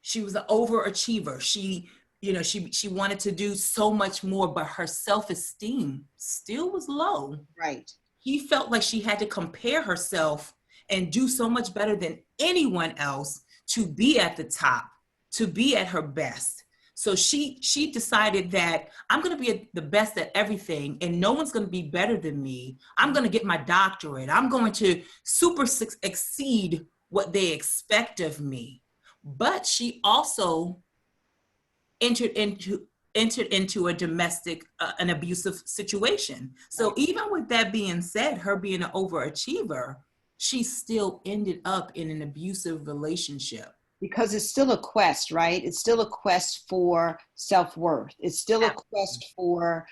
She was an overachiever. She wanted to do so much more, but her self-esteem still was low. Right. He felt like she had to compare herself and do so much better than anyone else to be at the top, to be at her best. So she decided that I'm going to be the best at everything, and no one's going to be better than me. I'm going to get my doctorate. I'm going to exceed what they expect of me. But she also entered into a domestic, an abusive situation. So even with that being said, her being an overachiever, she still ended up in an abusive relationship. Because it's still a quest, right? It's still a quest for self-worth. It's still a quest for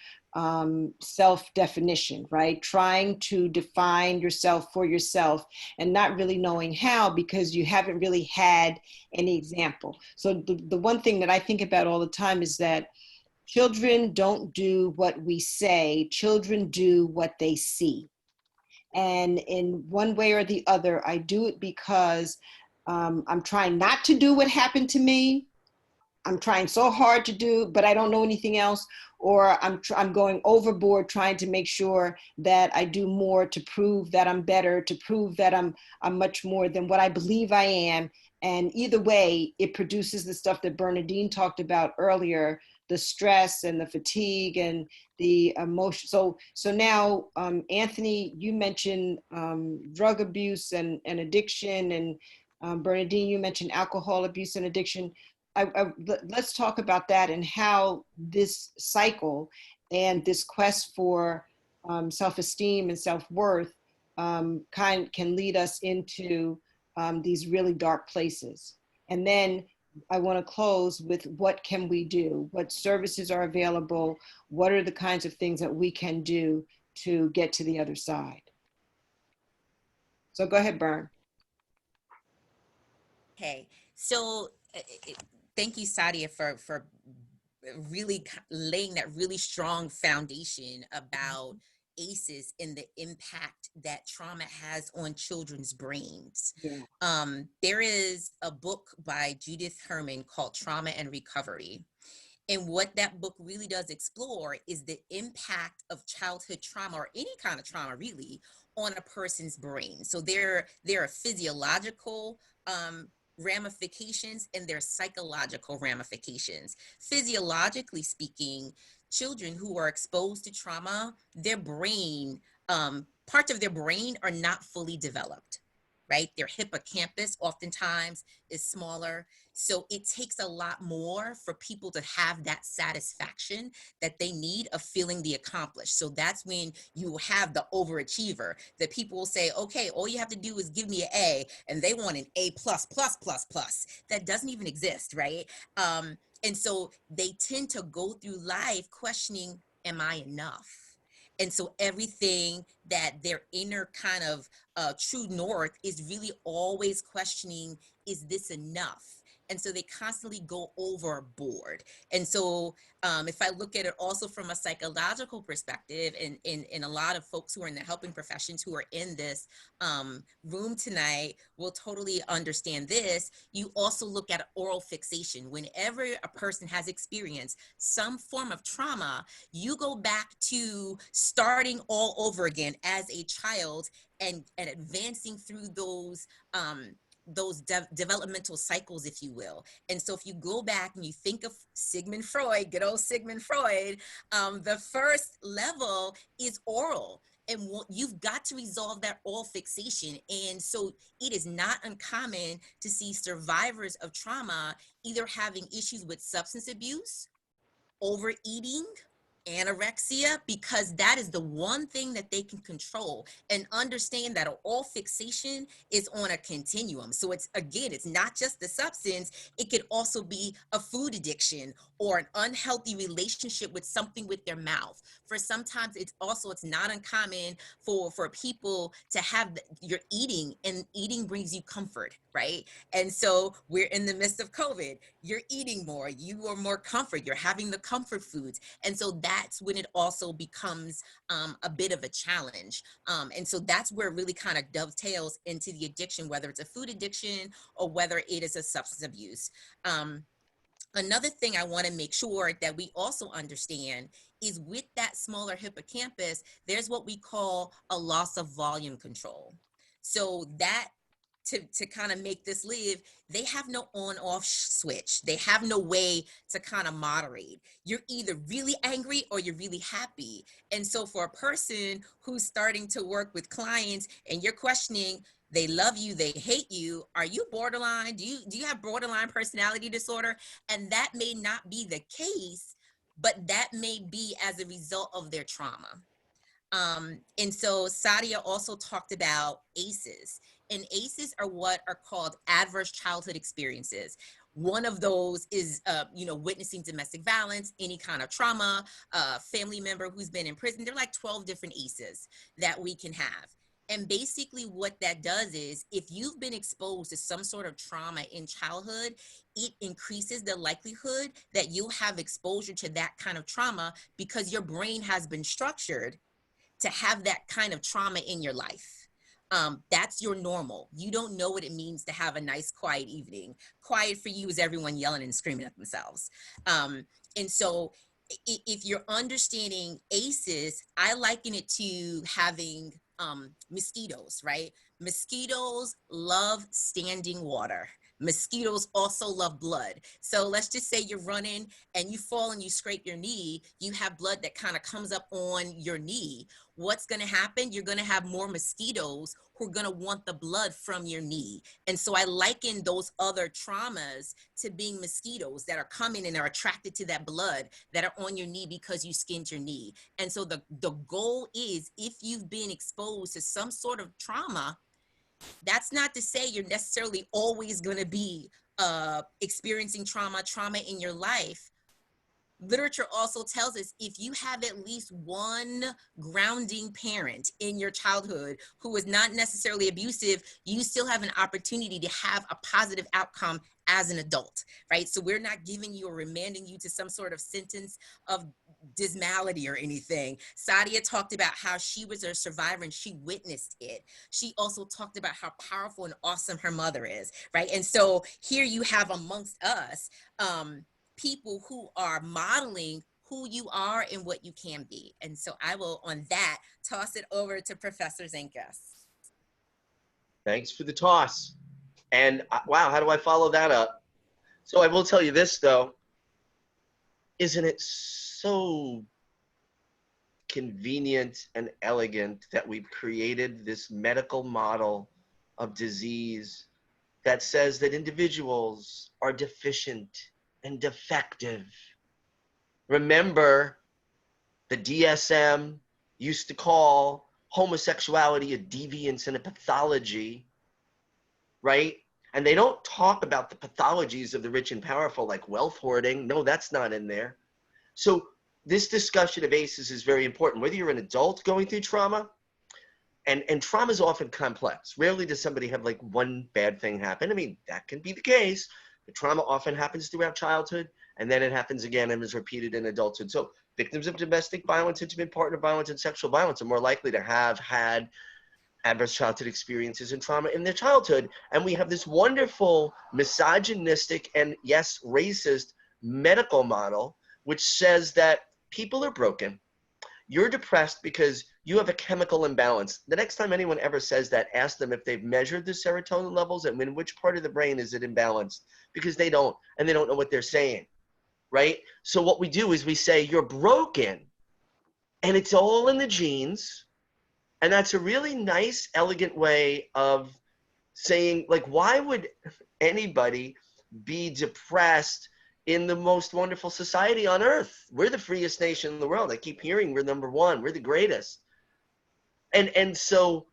self-definition, right? Trying to define yourself for yourself and not really knowing how, because you haven't really had any example. So the one thing that I think about all the time is that children don't do what we say, children do what they see. And in one way or the other, I do it because I'm trying not to do what happened to me. I'm trying so hard to do, but I don't know anything else. Or I'm going overboard trying to make sure that I do more to prove that I'm better, to prove that I'm much more than what I believe I am. And either way, it produces the stuff that Bernadine talked about earlier, the stress and the fatigue and the emotion. So now, Anthony, you mentioned drug abuse and addiction, and Bernadine, you mentioned alcohol abuse and addiction. Let's talk about that and how this cycle and this quest for self-esteem and self-worth can lead us into these really dark places. And then I want to close with what can we do? What services are available? What are the kinds of things that we can do to get to the other side? So go ahead, Bern. Okay, so thank you, Sadia, for really laying that really strong foundation about ACEs and the impact that trauma has on children's brains. Yeah. There is a book by Judith Herman called Trauma and Recovery. And what that book really does explore is the impact of childhood trauma, or any kind of trauma really, on a person's brain. So there are physiological ramifications and there are psychological ramifications. Physiologically speaking, children who are exposed to trauma, their brain, parts of their brain are not fully developed, right? Their hippocampus oftentimes is smaller. So it takes a lot more for people to have that satisfaction that they need of feeling the accomplished. So that's when you have the overachiever, that people will say, okay, all you have to do is give me an A, and they want an A+++++. That doesn't even exist, right? And so they tend to go through life questioning, am I enough? And so everything that their inner kind of true north is really always questioning, is this enough? And so they constantly go overboard. And so if I look at it also from a psychological perspective, and a lot of folks who are in the helping professions who are in this room tonight will totally understand this. You also look at oral fixation. Whenever a person has experienced some form of trauma, you go back to starting all over again as a child and advancing through those developmental cycles, if you will. And so if you go back and you think of Sigmund Freud, good old Sigmund Freud, the first level is oral. And you've got to resolve that oral fixation. And so it is not uncommon to see survivors of trauma either having issues with substance abuse, overeating, anorexia, because that is the one thing that they can control, and understand that all fixation is on a continuum. So it's not just the substance, it could also be a food addiction or an unhealthy relationship with something with their mouth. For sometimes it's not uncommon for people to have you're eating, and eating brings you comfort, right? And so we're in the midst of COVID, you're eating more, you are more comfort, you're having the comfort foods. And so that that's when it also becomes a bit of a challenge. And so that's where it really kind of dovetails into the addiction, whether it's a food addiction or whether it is a substance abuse. Another thing I want to make sure that we also understand is with that smaller hippocampus, there's what we call a loss of volume control. So that to kind of make this live, they have no on-off switch. They have no way to kind of moderate. You're either really angry or you're really happy. And so for a person who's starting to work with clients and you're questioning, they love you, they hate you, are you borderline? Do you have borderline personality disorder? And that may not be the case, but that may be as a result of their trauma. And so Sadia also talked about ACEs, and ACEs are what are called adverse childhood experiences. One of those is, witnessing domestic violence, any kind of trauma, family member who's been in prison. There are like 12 different ACEs that we can have. And basically what that does is if you've been exposed to some sort of trauma in childhood, it increases the likelihood that you'll have exposure to that kind of trauma because your brain has been structured to have that kind of trauma in your life. That's your normal. You don't know what it means to have a nice, quiet evening. Quiet for you is everyone yelling and screaming at themselves. And so if you're understanding ACEs, I liken it to having mosquitoes, right? Mosquitoes love standing water. Mosquitoes also love blood. So let's just say you're running and you fall and you scrape your knee, you have blood that kind of comes up on your knee. What's going to happen? You're going to have more mosquitoes who are going to want the blood from your knee. And so I liken those other traumas to being mosquitoes that are coming and are attracted to that blood that are on your knee because you skinned your knee. And so the goal is, if you've been exposed to some sort of trauma, that's not to say you're necessarily always going to be experiencing trauma in your life. Literature also tells us if you have at least one grounding parent in your childhood who is not necessarily abusive, you still have an opportunity to have a positive outcome as an adult, right? So we're not giving you or remanding you to some sort of sentence of dismality or anything. Sadia talked about how she was a survivor and she witnessed it. She also talked about how powerful and awesome her mother is, right? And so here you have amongst us, people who are modeling who you are and what you can be. And so I will, on that, toss it over to Professor Zenkus. Thanks for the toss. And wow, how do I follow that up? So I will tell you this, though. Isn't it so convenient and elegant that we've created this medical model of disease that says that individuals are deficient and defective? Remember, the DSM used to call homosexuality a deviance and a pathology, right? And they don't talk about the pathologies of the rich and powerful, like wealth hoarding. No, that's not in there. So this discussion of ACEs is very important. Whether you're an adult going through trauma, and trauma is often complex. Rarely does somebody have like one bad thing happen. I mean, that can be the case. But trauma often happens throughout childhood, and then it happens again and is repeated in adulthood. So victims of domestic violence, intimate partner violence, and sexual violence are more likely to have had adverse childhood experiences and trauma in their childhood. And we have this wonderful misogynistic and, yes, racist medical model, which says that people are broken. You're depressed because you have a chemical imbalance. The next time anyone ever says that, ask them if they've measured the serotonin levels and in which part of the brain is it imbalanced, because they don't, and they don't know what they're saying, right? So what we do is we say you're broken and it's all in the genes. And that's a really nice, elegant way of saying, like, why would anybody be depressed in the most wonderful society on earth? We're the freest nation in the world. I keep hearing we're number one. We're the greatest. And so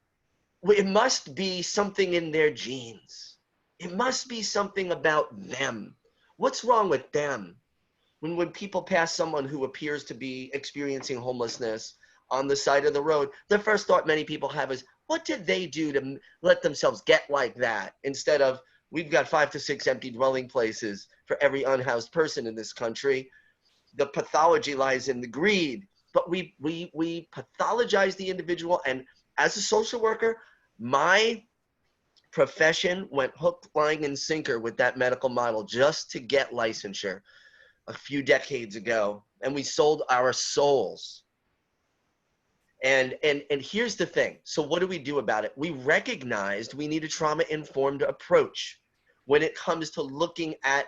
it must be something in their genes. It must be something about them. What's wrong with them? When people pass someone who appears to be experiencing homelessness on the side of the road, the first thought many people have is, what did they do to let themselves get like that? Instead of, we've got 5 to 6 empty dwelling places for every unhoused person in this country. the pathology lies in the greed. But we pathologize the individual. And as a social worker, my profession went hook, line, and sinker with that medical model just to get licensure a few decades ago. And we sold our souls. And here's the thing. So what do we do about it? We recognized we need a trauma-informed approach when it comes to looking at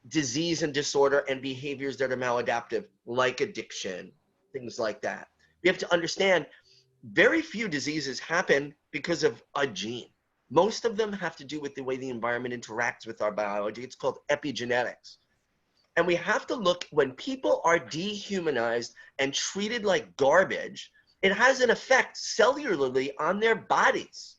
disease and disorder and behaviors that are maladaptive, like addiction, things like that. We have to understand very few diseases happen because of a gene. Most of them have to do with the way the environment interacts with our biology. It's called epigenetics. And we have to look, when people are dehumanized and treated like garbage, it has an effect cellularly on their bodies.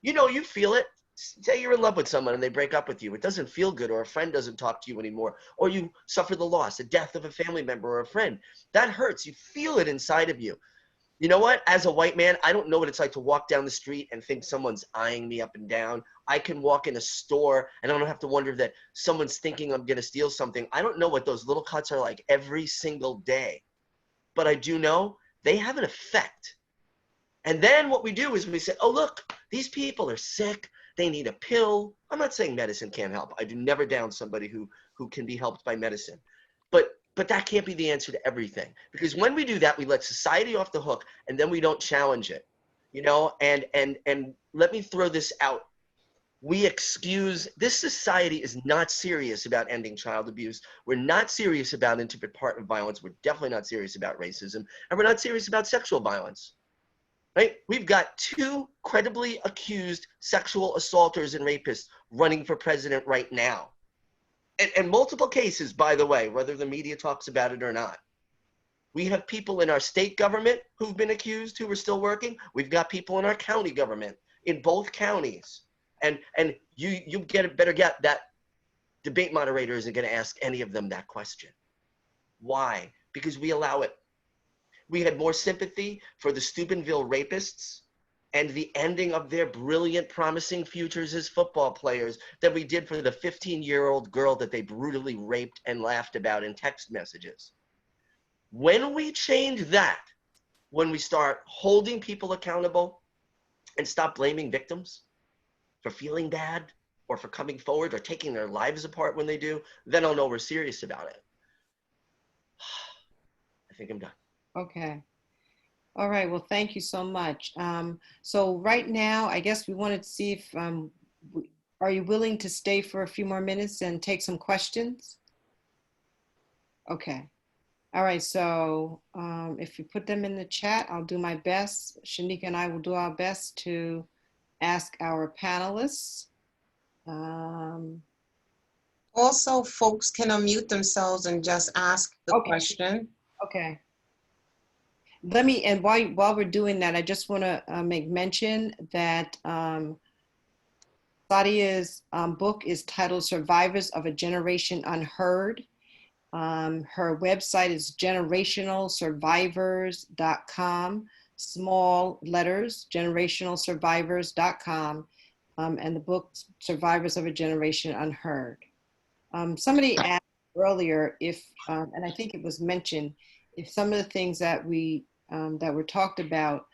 You know, you feel it. Say you're in love with someone and they break up with you. It doesn't feel good, or a friend doesn't talk to you anymore, or you suffer the loss, the death of a family member or a friend. That hurts. You feel it inside of you. You know what? As a white man, I don't know what it's like to walk down the street and think someone's eyeing me up and down. I can walk in a store and I don't have to wonder that someone's thinking I'm going to steal something. I don't know what those little cuts are like every single day. But I do know they have an effect. And then what we do is we say, oh, look, these people are sick. They need a pill. I'm not saying medicine can't help. I do never down somebody who can be helped by medicine. But that can't be the answer to everything. Because when we do that, we let society off the hook and then we don't challenge it. You know, and let me throw this out. This society is not serious about ending child abuse. We're not serious about intimate partner violence. We're definitely not serious about racism. And we're not serious about sexual violence. Right? We've got 2 credibly accused sexual assaulters and rapists running for president right now. And multiple cases, by the way, whether the media talks about it or not. We have people in our state government who've been accused who are still working. We've got people in our county government, in both counties. And you better get that debate moderator isn't going to ask any of them that question. Why? Because we allow it. We had more sympathy for the Steubenville rapists and the ending of their brilliant, promising futures as football players than we did for the 15-year-old girl that they brutally raped and laughed about in text messages. When we change that, when we start holding people accountable and stop blaming victims for feeling bad or for coming forward or taking their lives apart when they do, then I'll know we're serious about it. I think I'm done. Okay. All right. Well, thank you so much. So right now, I guess we wanted to see if, are you willing to stay for a few more minutes and take some questions? Okay. All right. So if you put them in the chat, I'll do my best. Shanika and I will do our best to ask our panelists. Also, folks can unmute themselves and just ask the question. Okay. Let me, and while we're doing that, I just want to make mention that Sadia's book is titled Survivors of a Generation Unheard. Her website is generationalsurvivors.com, small letters, generationalsurvivors.com, and the book Survivors of a Generation Unheard. Somebody asked earlier if, and I think it was mentioned, if some of the things that that were talked about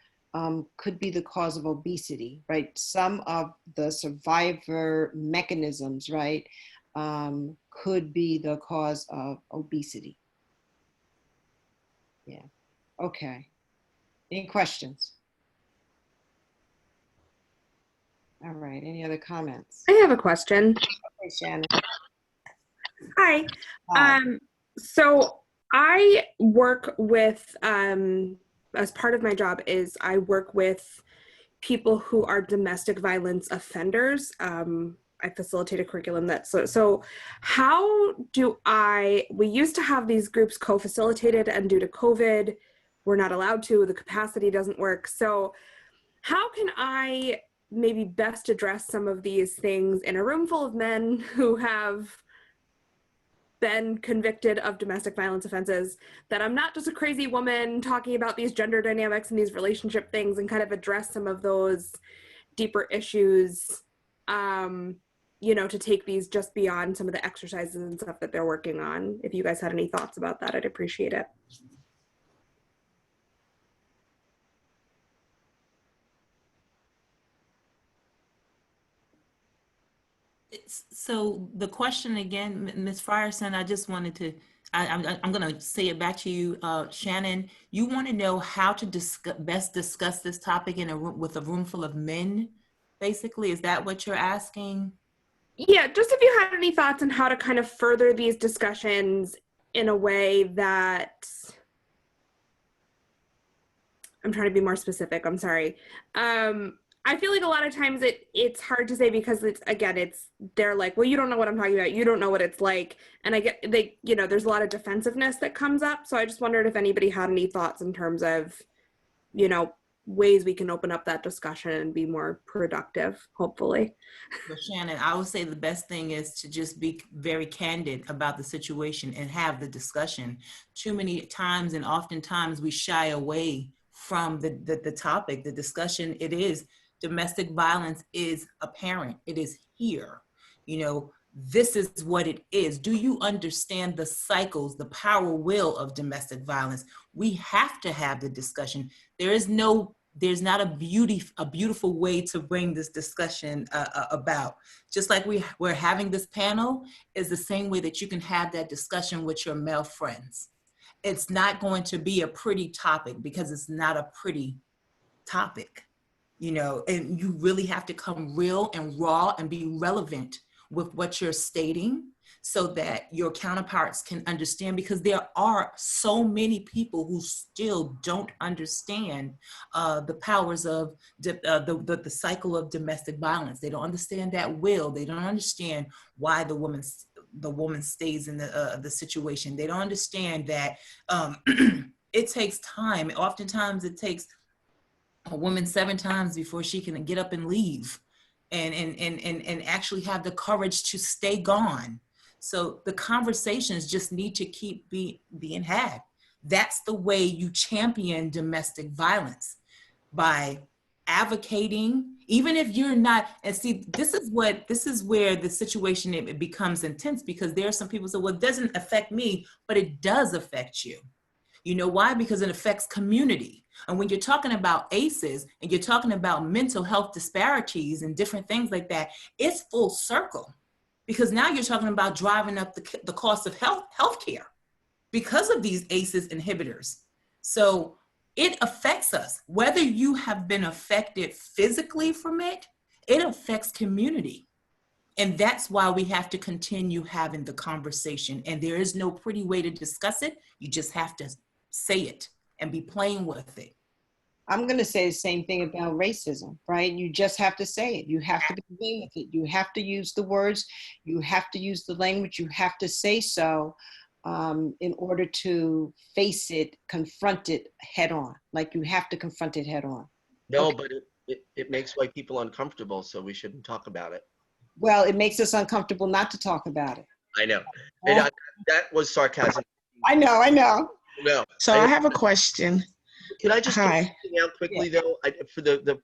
could be the cause of obesity, right? Some of the survivor mechanisms, right, could be the cause of obesity. Yeah. Okay. Any questions? All right. Any other comments? I have a question. Okay, Shannon. Hi. Hi. So I work with, as part of my job is I work with people who are domestic violence offenders. I facilitate a curriculum that, so how do we used to have these groups co-facilitated, and due to COVID, we're not allowed to, the capacity doesn't work. So how can I maybe best address some of these things in a room full of men who have been convicted of domestic violence offenses, that I'm not just a crazy woman talking about these gender dynamics and these relationship things, and kind of address some of those deeper issues you know, to take these just beyond some of the exercises and stuff that they're working on. If you guys had any thoughts about that, I'd appreciate it. So the question again, Ms. Frierson, I just wanted to, I'm going to say it back to you, Shannon. You want to know how to best discuss this topic in a room with a room full of men, basically? Is that what you're asking? Yeah, just if you had any thoughts on how to kind of further these discussions in a way that, I'm trying to be more specific, I'm sorry. I feel like a lot of times it's hard to say because they're like, well, you don't know what I'm talking about. You don't know what it's like. And there's a lot of defensiveness that comes up. So I just wondered if anybody had any thoughts in terms of, you know, ways we can open up that discussion and be more productive, hopefully. Well, Shannon, I would say the best thing is to just be very candid about the situation and have the discussion. Too many times and oftentimes we shy away from the topic, the discussion. It is domestic violence is apparent. It is here. You know, this is what it is. Do you understand the cycles, the power will of domestic violence? We have to have the discussion. There's not a beautiful way to bring this discussion about. Just like we're having this panel is the same way that you can have that discussion with your male friends. It's not going to be a pretty topic because it's not a pretty topic. You know, and you really have to come real and raw and be relevant with what you're stating so that your counterparts can understand, because there are so many people who still don't understand the powers of the cycle of domestic violence. They don't understand that will. They don't understand why the woman stays in the situation. They don't understand that it takes time. Oftentimes it takes a woman 7 times before she can get up and leave and actually have the courage to stay gone. So the conversations just need to keep being had. That's the way you champion domestic violence, by advocating, even if you're not. And see, this is where the situation, it becomes intense, because there are some people who say, well, it doesn't affect me, but it does affect you. You know why? Because it affects community. And when you're talking about ACEs and you're talking about mental health disparities and different things like that, it's full circle, because now you're talking about driving up the cost of healthcare because of these ACEs inhibitors. So it affects us. Whether you have been affected physically from it, it affects community. And that's why we have to continue having the conversation. And there is no pretty way to discuss it. You just have to say it and be plain with it. I'm going to say the same thing about racism, right? You just have to say it. You have to be plain with it. You have to use the words. You have to use the language. You have to say so in order to face it, confront it head on. Like, you have to confront it head on. No, Okay. but it makes white people uncomfortable, so we shouldn't talk about it. Well, it makes us uncomfortable not to talk about it. I know. And that was sarcasm. I know. No. So I have a question. Can I just Hi. point something out quickly, though? For the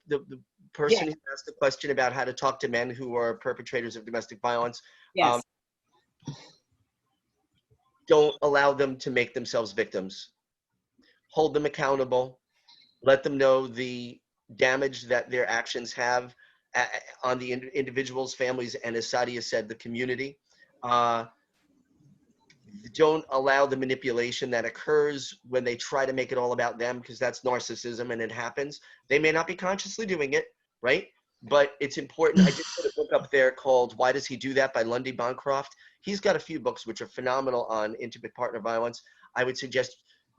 person who asked the question about how to talk to men who are perpetrators of domestic violence, Yes. Don't allow them to make themselves victims. Hold them accountable. Let them know the damage that their actions have on the individuals, families, and, as Sadia said, the community. Don't allow the manipulation that occurs when they try to make it all about them, because that's narcissism and it happens. They may not be consciously doing it, right? But it's important. I just put a book up there called Why Does He Do That by Lundy Bancroft. He's got a few books which are phenomenal on intimate partner violence. I would suggest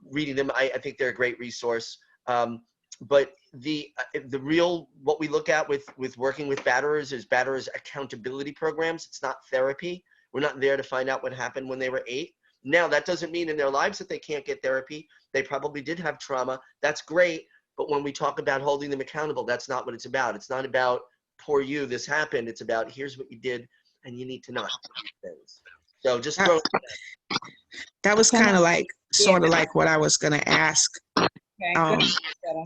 reading them. I think they're a great resource. But the real, what we look at with working with batterers is batterers accountability programs. It's not therapy. We're not there to find out what happened when they were 8. Now, that doesn't mean in their lives that they can't get therapy. They probably did have trauma. That's great. But when we talk about holding them accountable, that's not what it's about. It's not about, poor you, this happened. It's about, here's what you did, and you need to not do these things. So just throw it out. That was kind of like, sort of like what I was going to ask. Okay, good.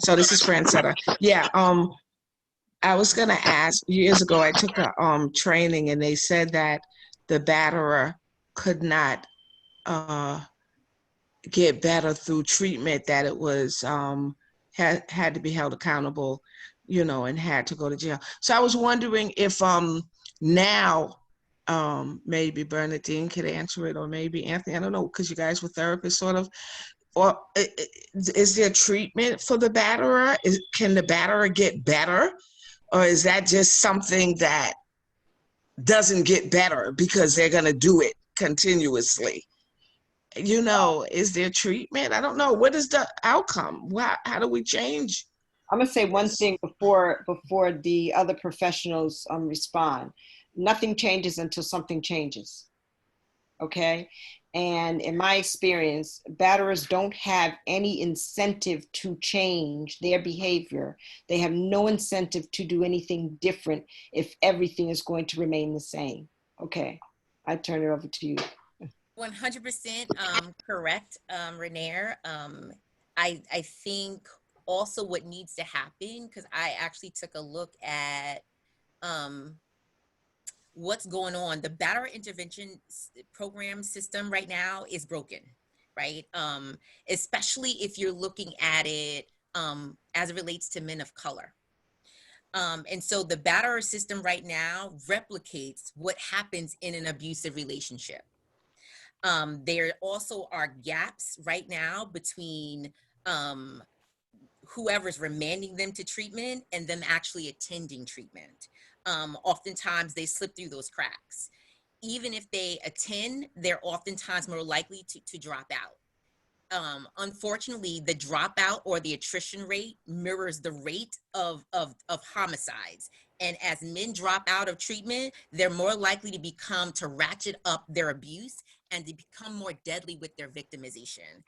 So this is Francetta. Yeah. I was gonna ask, years ago, I took a training and they said that the batterer could not get better through treatment, that it was had to be held accountable, and had to go to jail. So I was wondering if now maybe Bernadine could answer it, or maybe Anthony, I don't know, because you guys were therapists sort of, or is there treatment for the batterer? Can the batterer get better? Or is that just something that doesn't get better because they're going to do it continuously? Is there treatment? I don't know. What is the outcome? How do we change? I'm gonna say one thing before the other professionals respond. Nothing changes until something changes. Okay, and in my experience, batterers don't have any incentive to change their behavior. They have no incentive to do anything different if everything is going to remain the same. Okay, I turn it over to you. 100% correct, Renaire. I think also what needs to happen, because I actually took a look at what's going on. The batterer intervention program system right now is broken, right? Especially if you're looking at it as it relates to men of color. And so the batterer system right now replicates what happens in an abusive relationship. There also are gaps right now between whoever's remanding them to treatment and them actually attending treatment. Oftentimes they slip through those cracks. Even if they attend, they're oftentimes more likely to drop out. Unfortunately, the dropout or the attrition rate mirrors the rate of homicides. And as men drop out of treatment, they're more likely to ratchet up their abuse and to become more deadly with their victimization.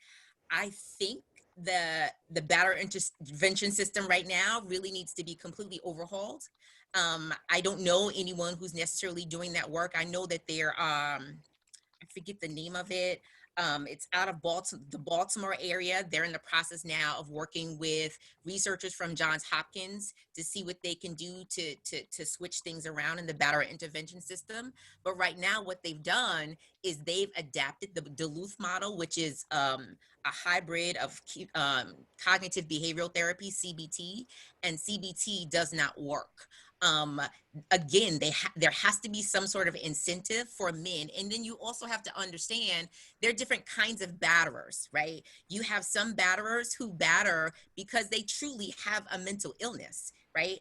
I think the batterer intervention system right now really needs to be completely overhauled. I don't know anyone who's necessarily doing that work. I know that they're, I forget the name of it. It's out of the Baltimore area. They're in the process now of working with researchers from Johns Hopkins to see what they can do to switch things around in the batterer intervention system. But right now, what they've done is they've adapted the Duluth model, which is a hybrid of cognitive behavioral therapy, CBT, and CBT does not work. Again, there has to be some sort of incentive for men. And then you also have to understand there are different kinds of batterers, right? You have some batterers who batter because they truly have a mental illness, right?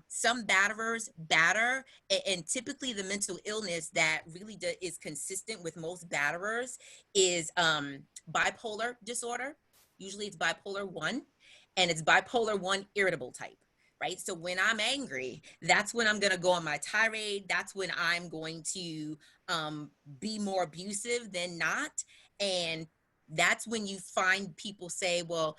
Some batterers batter, and typically the mental illness that really is consistent with most batterers is bipolar disorder. Usually it's bipolar 1, and it's bipolar 1 irritable type. Right? So when I'm angry, that's when I'm going to go on my tirade. That's when I'm going to be more abusive than not. And that's when you find people say, well,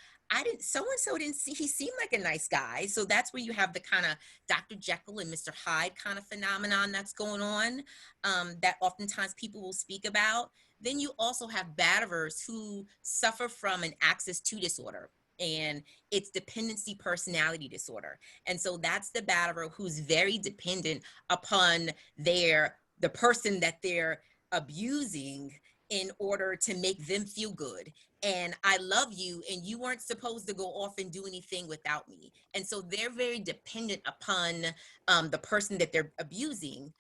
so-and-so didn't see, he seemed like a nice guy. So that's where you have the kind of Dr. Jekyll and Mr. Hyde kind of phenomenon that's going on that oftentimes people will speak about. Then you also have batterers who suffer from an Axis 2 disorder. And it's dependency personality disorder. And so that's the batterer who's very dependent upon the person that they're abusing in order to make them feel good. And I love you, and you weren't supposed to go off and do anything without me. And so they're very dependent upon the person that they're abusing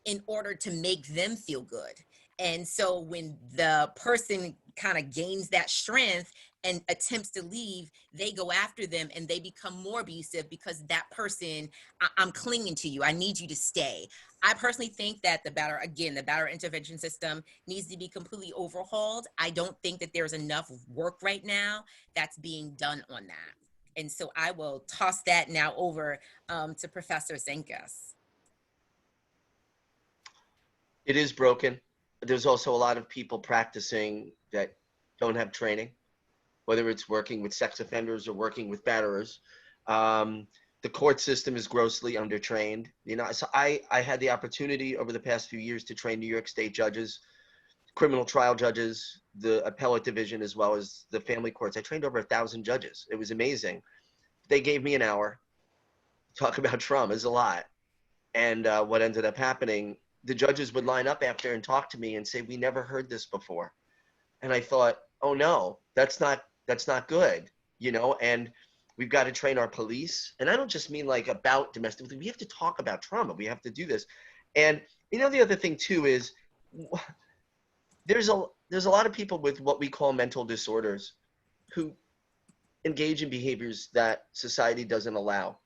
in order to make them feel good. And so when the person kind of gains that strength and attempts to leave, they go after them and they become more abusive because that person, I'm clinging to you. I need you to stay. I personally think that the batterer intervention system needs to be completely overhauled. I don't think that there's enough work right now that's being done on that. And so I will toss that now over to Professor Zenkus. It is broken. There's also a lot of people practicing that don't have training, whether it's working with sex offenders or working with batterers. The court system is grossly undertrained. So I had the opportunity over the past few years to train New York State judges, criminal trial judges, the appellate division, as well as the family courts. I trained over 1,000 judges. It was amazing. They gave me an hour. talk about trauma is a lot. And what ended up happening, the judges would line up after and talk to me and say, we never heard this before. And I thought, oh no, that's not good, you know, and we've got to train our police. And I don't just mean like about domestic, we have to talk about trauma. We have to do this. And you know, the other thing too is there's a lot of people with what we call mental disorders who engage in behaviors that society doesn't allow.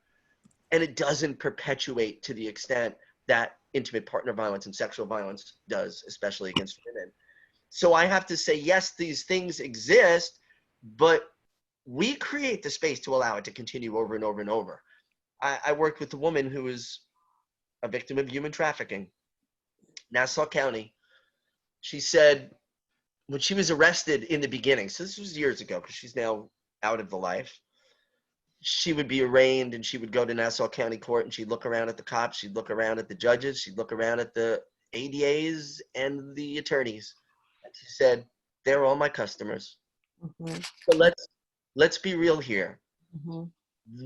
And it doesn't perpetuate to the extent that intimate partner violence and sexual violence does, especially against women. So I have to say, yes, these things exist, but we create the space to allow it to continue over and over and over. I worked with a woman who was a victim of human trafficking, Nassau County. She said when she was arrested in the beginning, so this was years ago because she's now out of the life, she would be arraigned and she would go to Nassau County Court and she'd look around at the cops, she'd look around at the judges, she'd look around at the ADAs and the attorneys. And she said, they're all my customers. Mm-hmm. So let's be real here. Mm-hmm.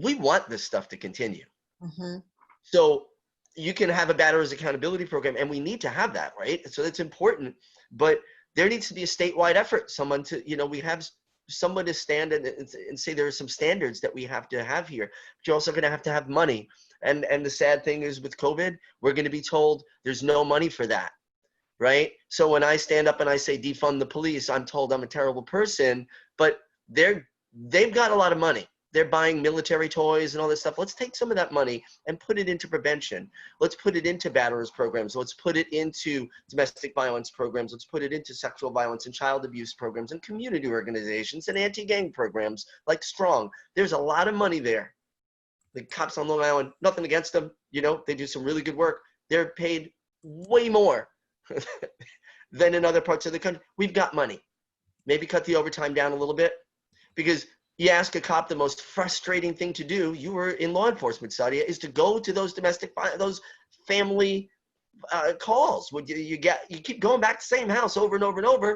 We want this stuff to continue. Mm-hmm. So you can have a batterers accountability program, and we need to have that, right? So that's important, but there needs to be a statewide effort. Someone to, you know, we have someone to stand and say there are some standards that we have to have here. But you're also going to have money. And the sad thing is with COVID, we're going to be told there's no money for that, right? So when I stand up and I say defund the police, I'm told I'm a terrible person, but they've got a lot of money. They're buying military toys and all this stuff. Let's take some of that money and put it into prevention. Let's put it into batterers programs. Let's put it into domestic violence programs. Let's put it into sexual violence and child abuse programs and community organizations and anti-gang programs like Strong. There's a lot of money there. The cops on Long Island, nothing against them. You know, they do some really good work. They're paid way more than in other parts of the country. We've got money. Maybe cut the overtime down a little bit, because you ask a cop the most frustrating thing to do, you were in law enforcement, Sadia, is to go to those those family calls. You keep going back to the same house over and over and over.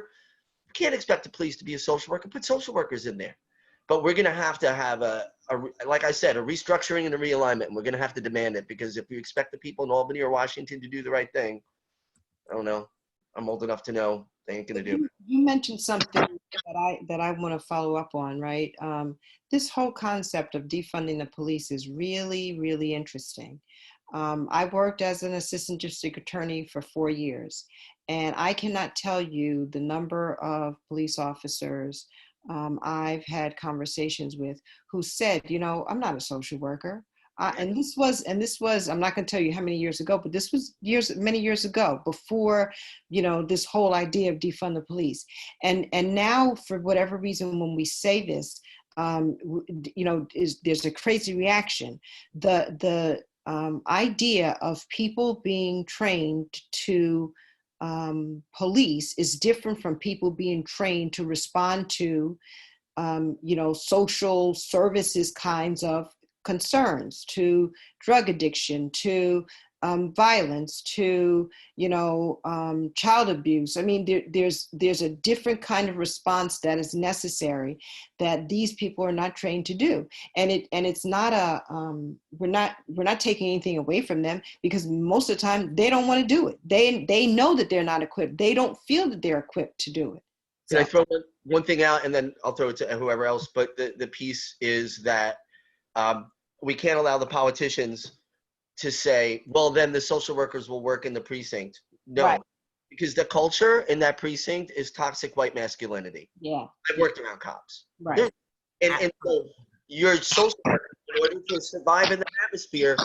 You can't expect the police to be a social worker. Put social workers in there. But we're going to have like I said, a restructuring and a realignment, and we're going to have to demand it, because if we expect the people in Albany or Washington to do the right thing, I don't know. I'm old enough to know they ain't going to do it. You mentioned something that I want to follow up on, right? This whole concept of defunding the police is really, really interesting. I worked as an assistant district attorney for 4 years, and I cannot tell you the number of police officers I've had conversations with who said, you know, I'm not a social worker. And this was, I'm not going to tell you how many years ago, but this was many years ago, before, you know, this whole idea of defund the police. And now, for whatever reason, when we say this, you know, there's a crazy reaction. The idea of people being trained to police is different from people being trained to respond to, you know, social services kinds of concerns, to drug addiction, to violence, to, you know, child abuse. I mean, there's a different kind of response that is necessary that these people are not trained to do. And it's not we're not taking anything away from them, because most of the time they don't want to do it. They know that they're not equipped. They don't feel that they're equipped to do it. Can I throw one thing out, and then I'll throw it to whoever else? But the piece is that we can't allow the politicians to say, well, then the social workers will work in the precinct. No, right. Because the culture in that precinct is toxic white masculinity. Yeah. I've worked around cops. Right. And so your social worker, in order to survive in the atmosphere,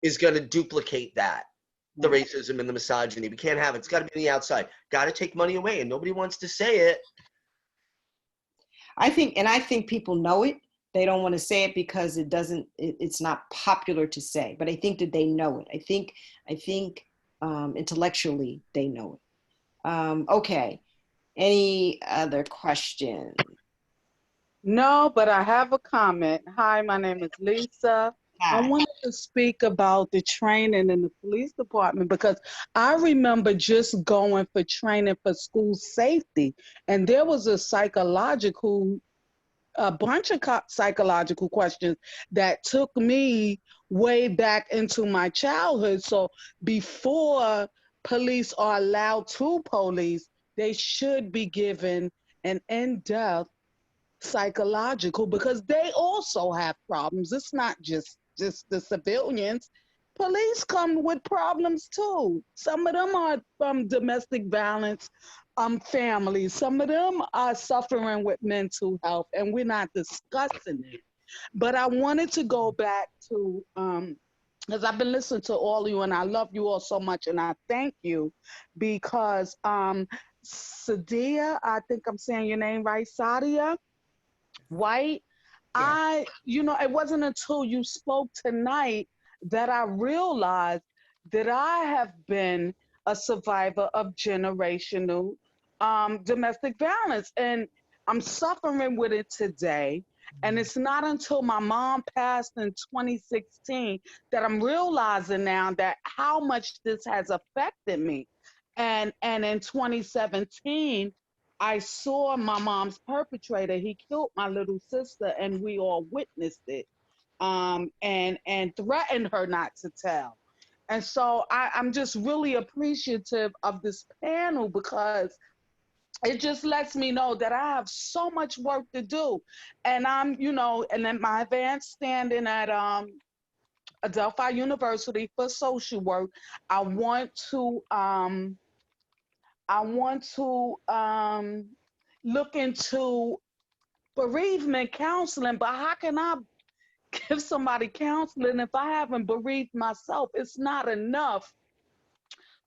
is going to duplicate that. The racism and the misogyny. We can't have it. It's got to be on the outside. Got to take money away, and nobody wants to say it. I think people know it. They don't want to say it because it's not popular to say, but I think that they know it. I think intellectually they know it. Okay. Any other questions? No, but I have a comment. Hi, my name is Lisa. Hi. I wanted to speak about the training in the police department, because I remember just going for training for school safety, and there was a psychological a bunch of psychological questions that took me way back into my childhood. So before police are allowed to police, they should be given an in-depth psychological, because they also have problems. It's not just the civilians. Police come with problems too. Some of them are from domestic violence families. Some of them are suffering with mental health, and we're not discussing it. But I wanted to go back to, because I've been listening to all of you, and I love you all so much, and I thank you, because Sadia, I think I'm saying your name right, Sadia White, it wasn't until you spoke tonight that I realized that I have been a survivor of generational domestic violence, and I'm suffering with it today. And it's not until my mom passed in 2016 that I'm realizing now that how much this has affected me. And in 2017, I saw my mom's perpetrator. He killed my little sister, and we all witnessed it, and threatened her not to tell. And so I'm just really appreciative of this panel, because it just lets me know that I have so much work to do. And and then my advanced standing at Adelphi University for social work, I want to look into bereavement counseling, but how can I give somebody counseling if I haven't bereaved myself? It's not enough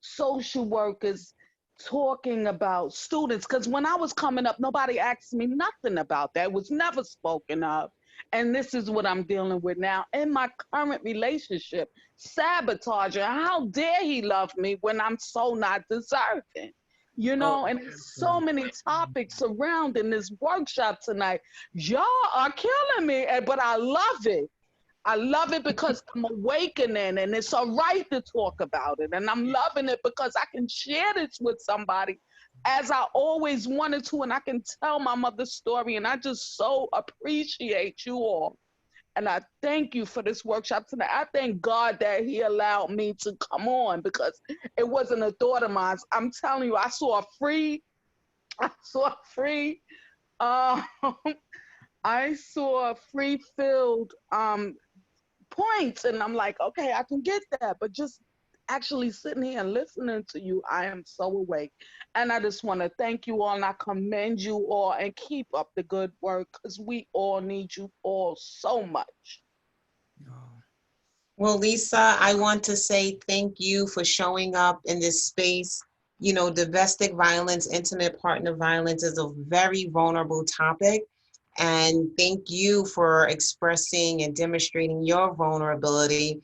social workers talking about students, because when I was coming up, nobody asked me nothing about that. It was never spoken of. And this is what I'm dealing with now in my current relationship. Sabotaging. How dare he love me when I'm so not deserving? And there's so many topics surrounding this workshop tonight. Y'all are killing me, but I love it. I love it because I'm awakening, and it's all right to talk about it. And I'm loving it because I can share this with somebody as I always wanted to, and I can tell my mother's story. And I just so appreciate you all. And I thank you for this workshop tonight. I thank God that he allowed me to come on, because it wasn't a thought of mine. I'm telling you, I saw free filled points, and I'm like, okay, I can get that. But just actually sitting here and listening to you, I am so awake. And I just want to thank you all, and I commend you all, and keep up the good work, because we all need you all so much. Well, Lisa, I want to say thank you for showing up in this space. Domestic violence, intimate partner violence is a very vulnerable topic. And thank you for expressing and demonstrating your vulnerability,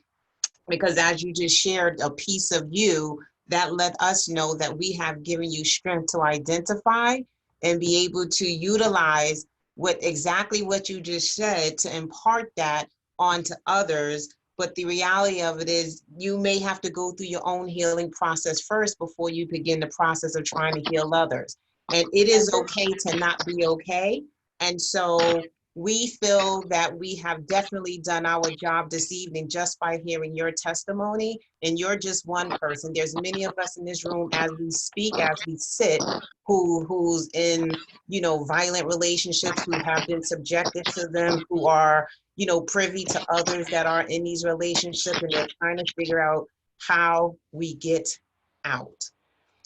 because as you just shared a piece of you, that let us know that we have given you strength to identify and be able to utilize exactly what you just said to impart that onto others. But the reality of it is you may have to go through your own healing process first before you begin the process of trying to heal others. And it is okay to not be okay. And so we feel that we have definitely done our job this evening just by hearing your testimony. And you're just one person. There's many of us in this room as we speak, as we sit, who's in, violent relationships, who have been subjected to them, who are, privy to others that are in these relationships, and they're trying to figure out how we get out.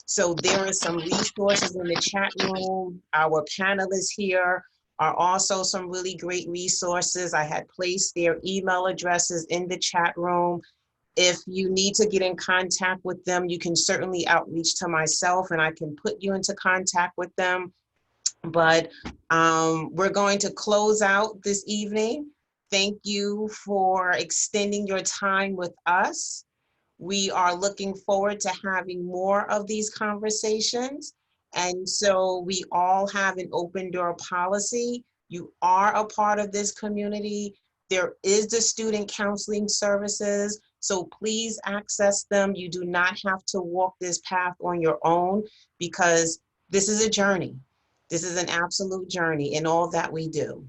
So there are some resources in the chat room. Our panelists here are also some really great resources. I had placed their email addresses in the chat room. If you need to get in contact with them, you can certainly outreach to myself, and I can put you into contact with them. But we're going to close out this evening. Thank you for extending your time with us. We are looking forward to having more of these conversations. And so we all have an open door policy. You are a part of this community. There is the student counseling services, so please access them. You do not have to walk this path on your own, because this is a journey. This is an absolute journey in all that we do.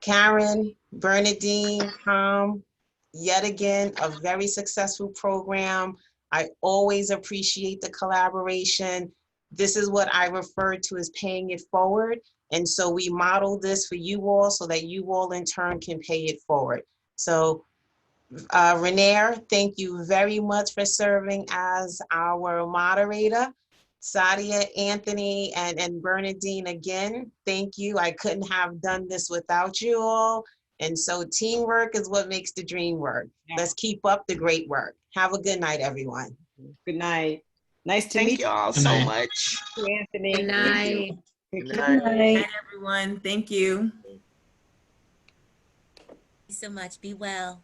Karen, Bernadine, Tom, yet again, a very successful program. I always appreciate the collaboration. This is what I refer to as paying it forward. And so we model this for you all so that you all in turn can pay it forward. So Renaire, thank you very much for serving as our moderator. Sadia, Anthony, and Bernadine, again, thank you. I couldn't have done this without you all. And so teamwork is what makes the dream work. Let's keep up the great work. Have a good night, everyone. Good night. Nice to Thank meet you all Good so night. much. you, Anthony. Good night. Good Good night. night. Good night, everyone. Thank you. Thank you so much. Be well.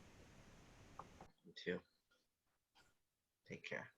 You too. Take care.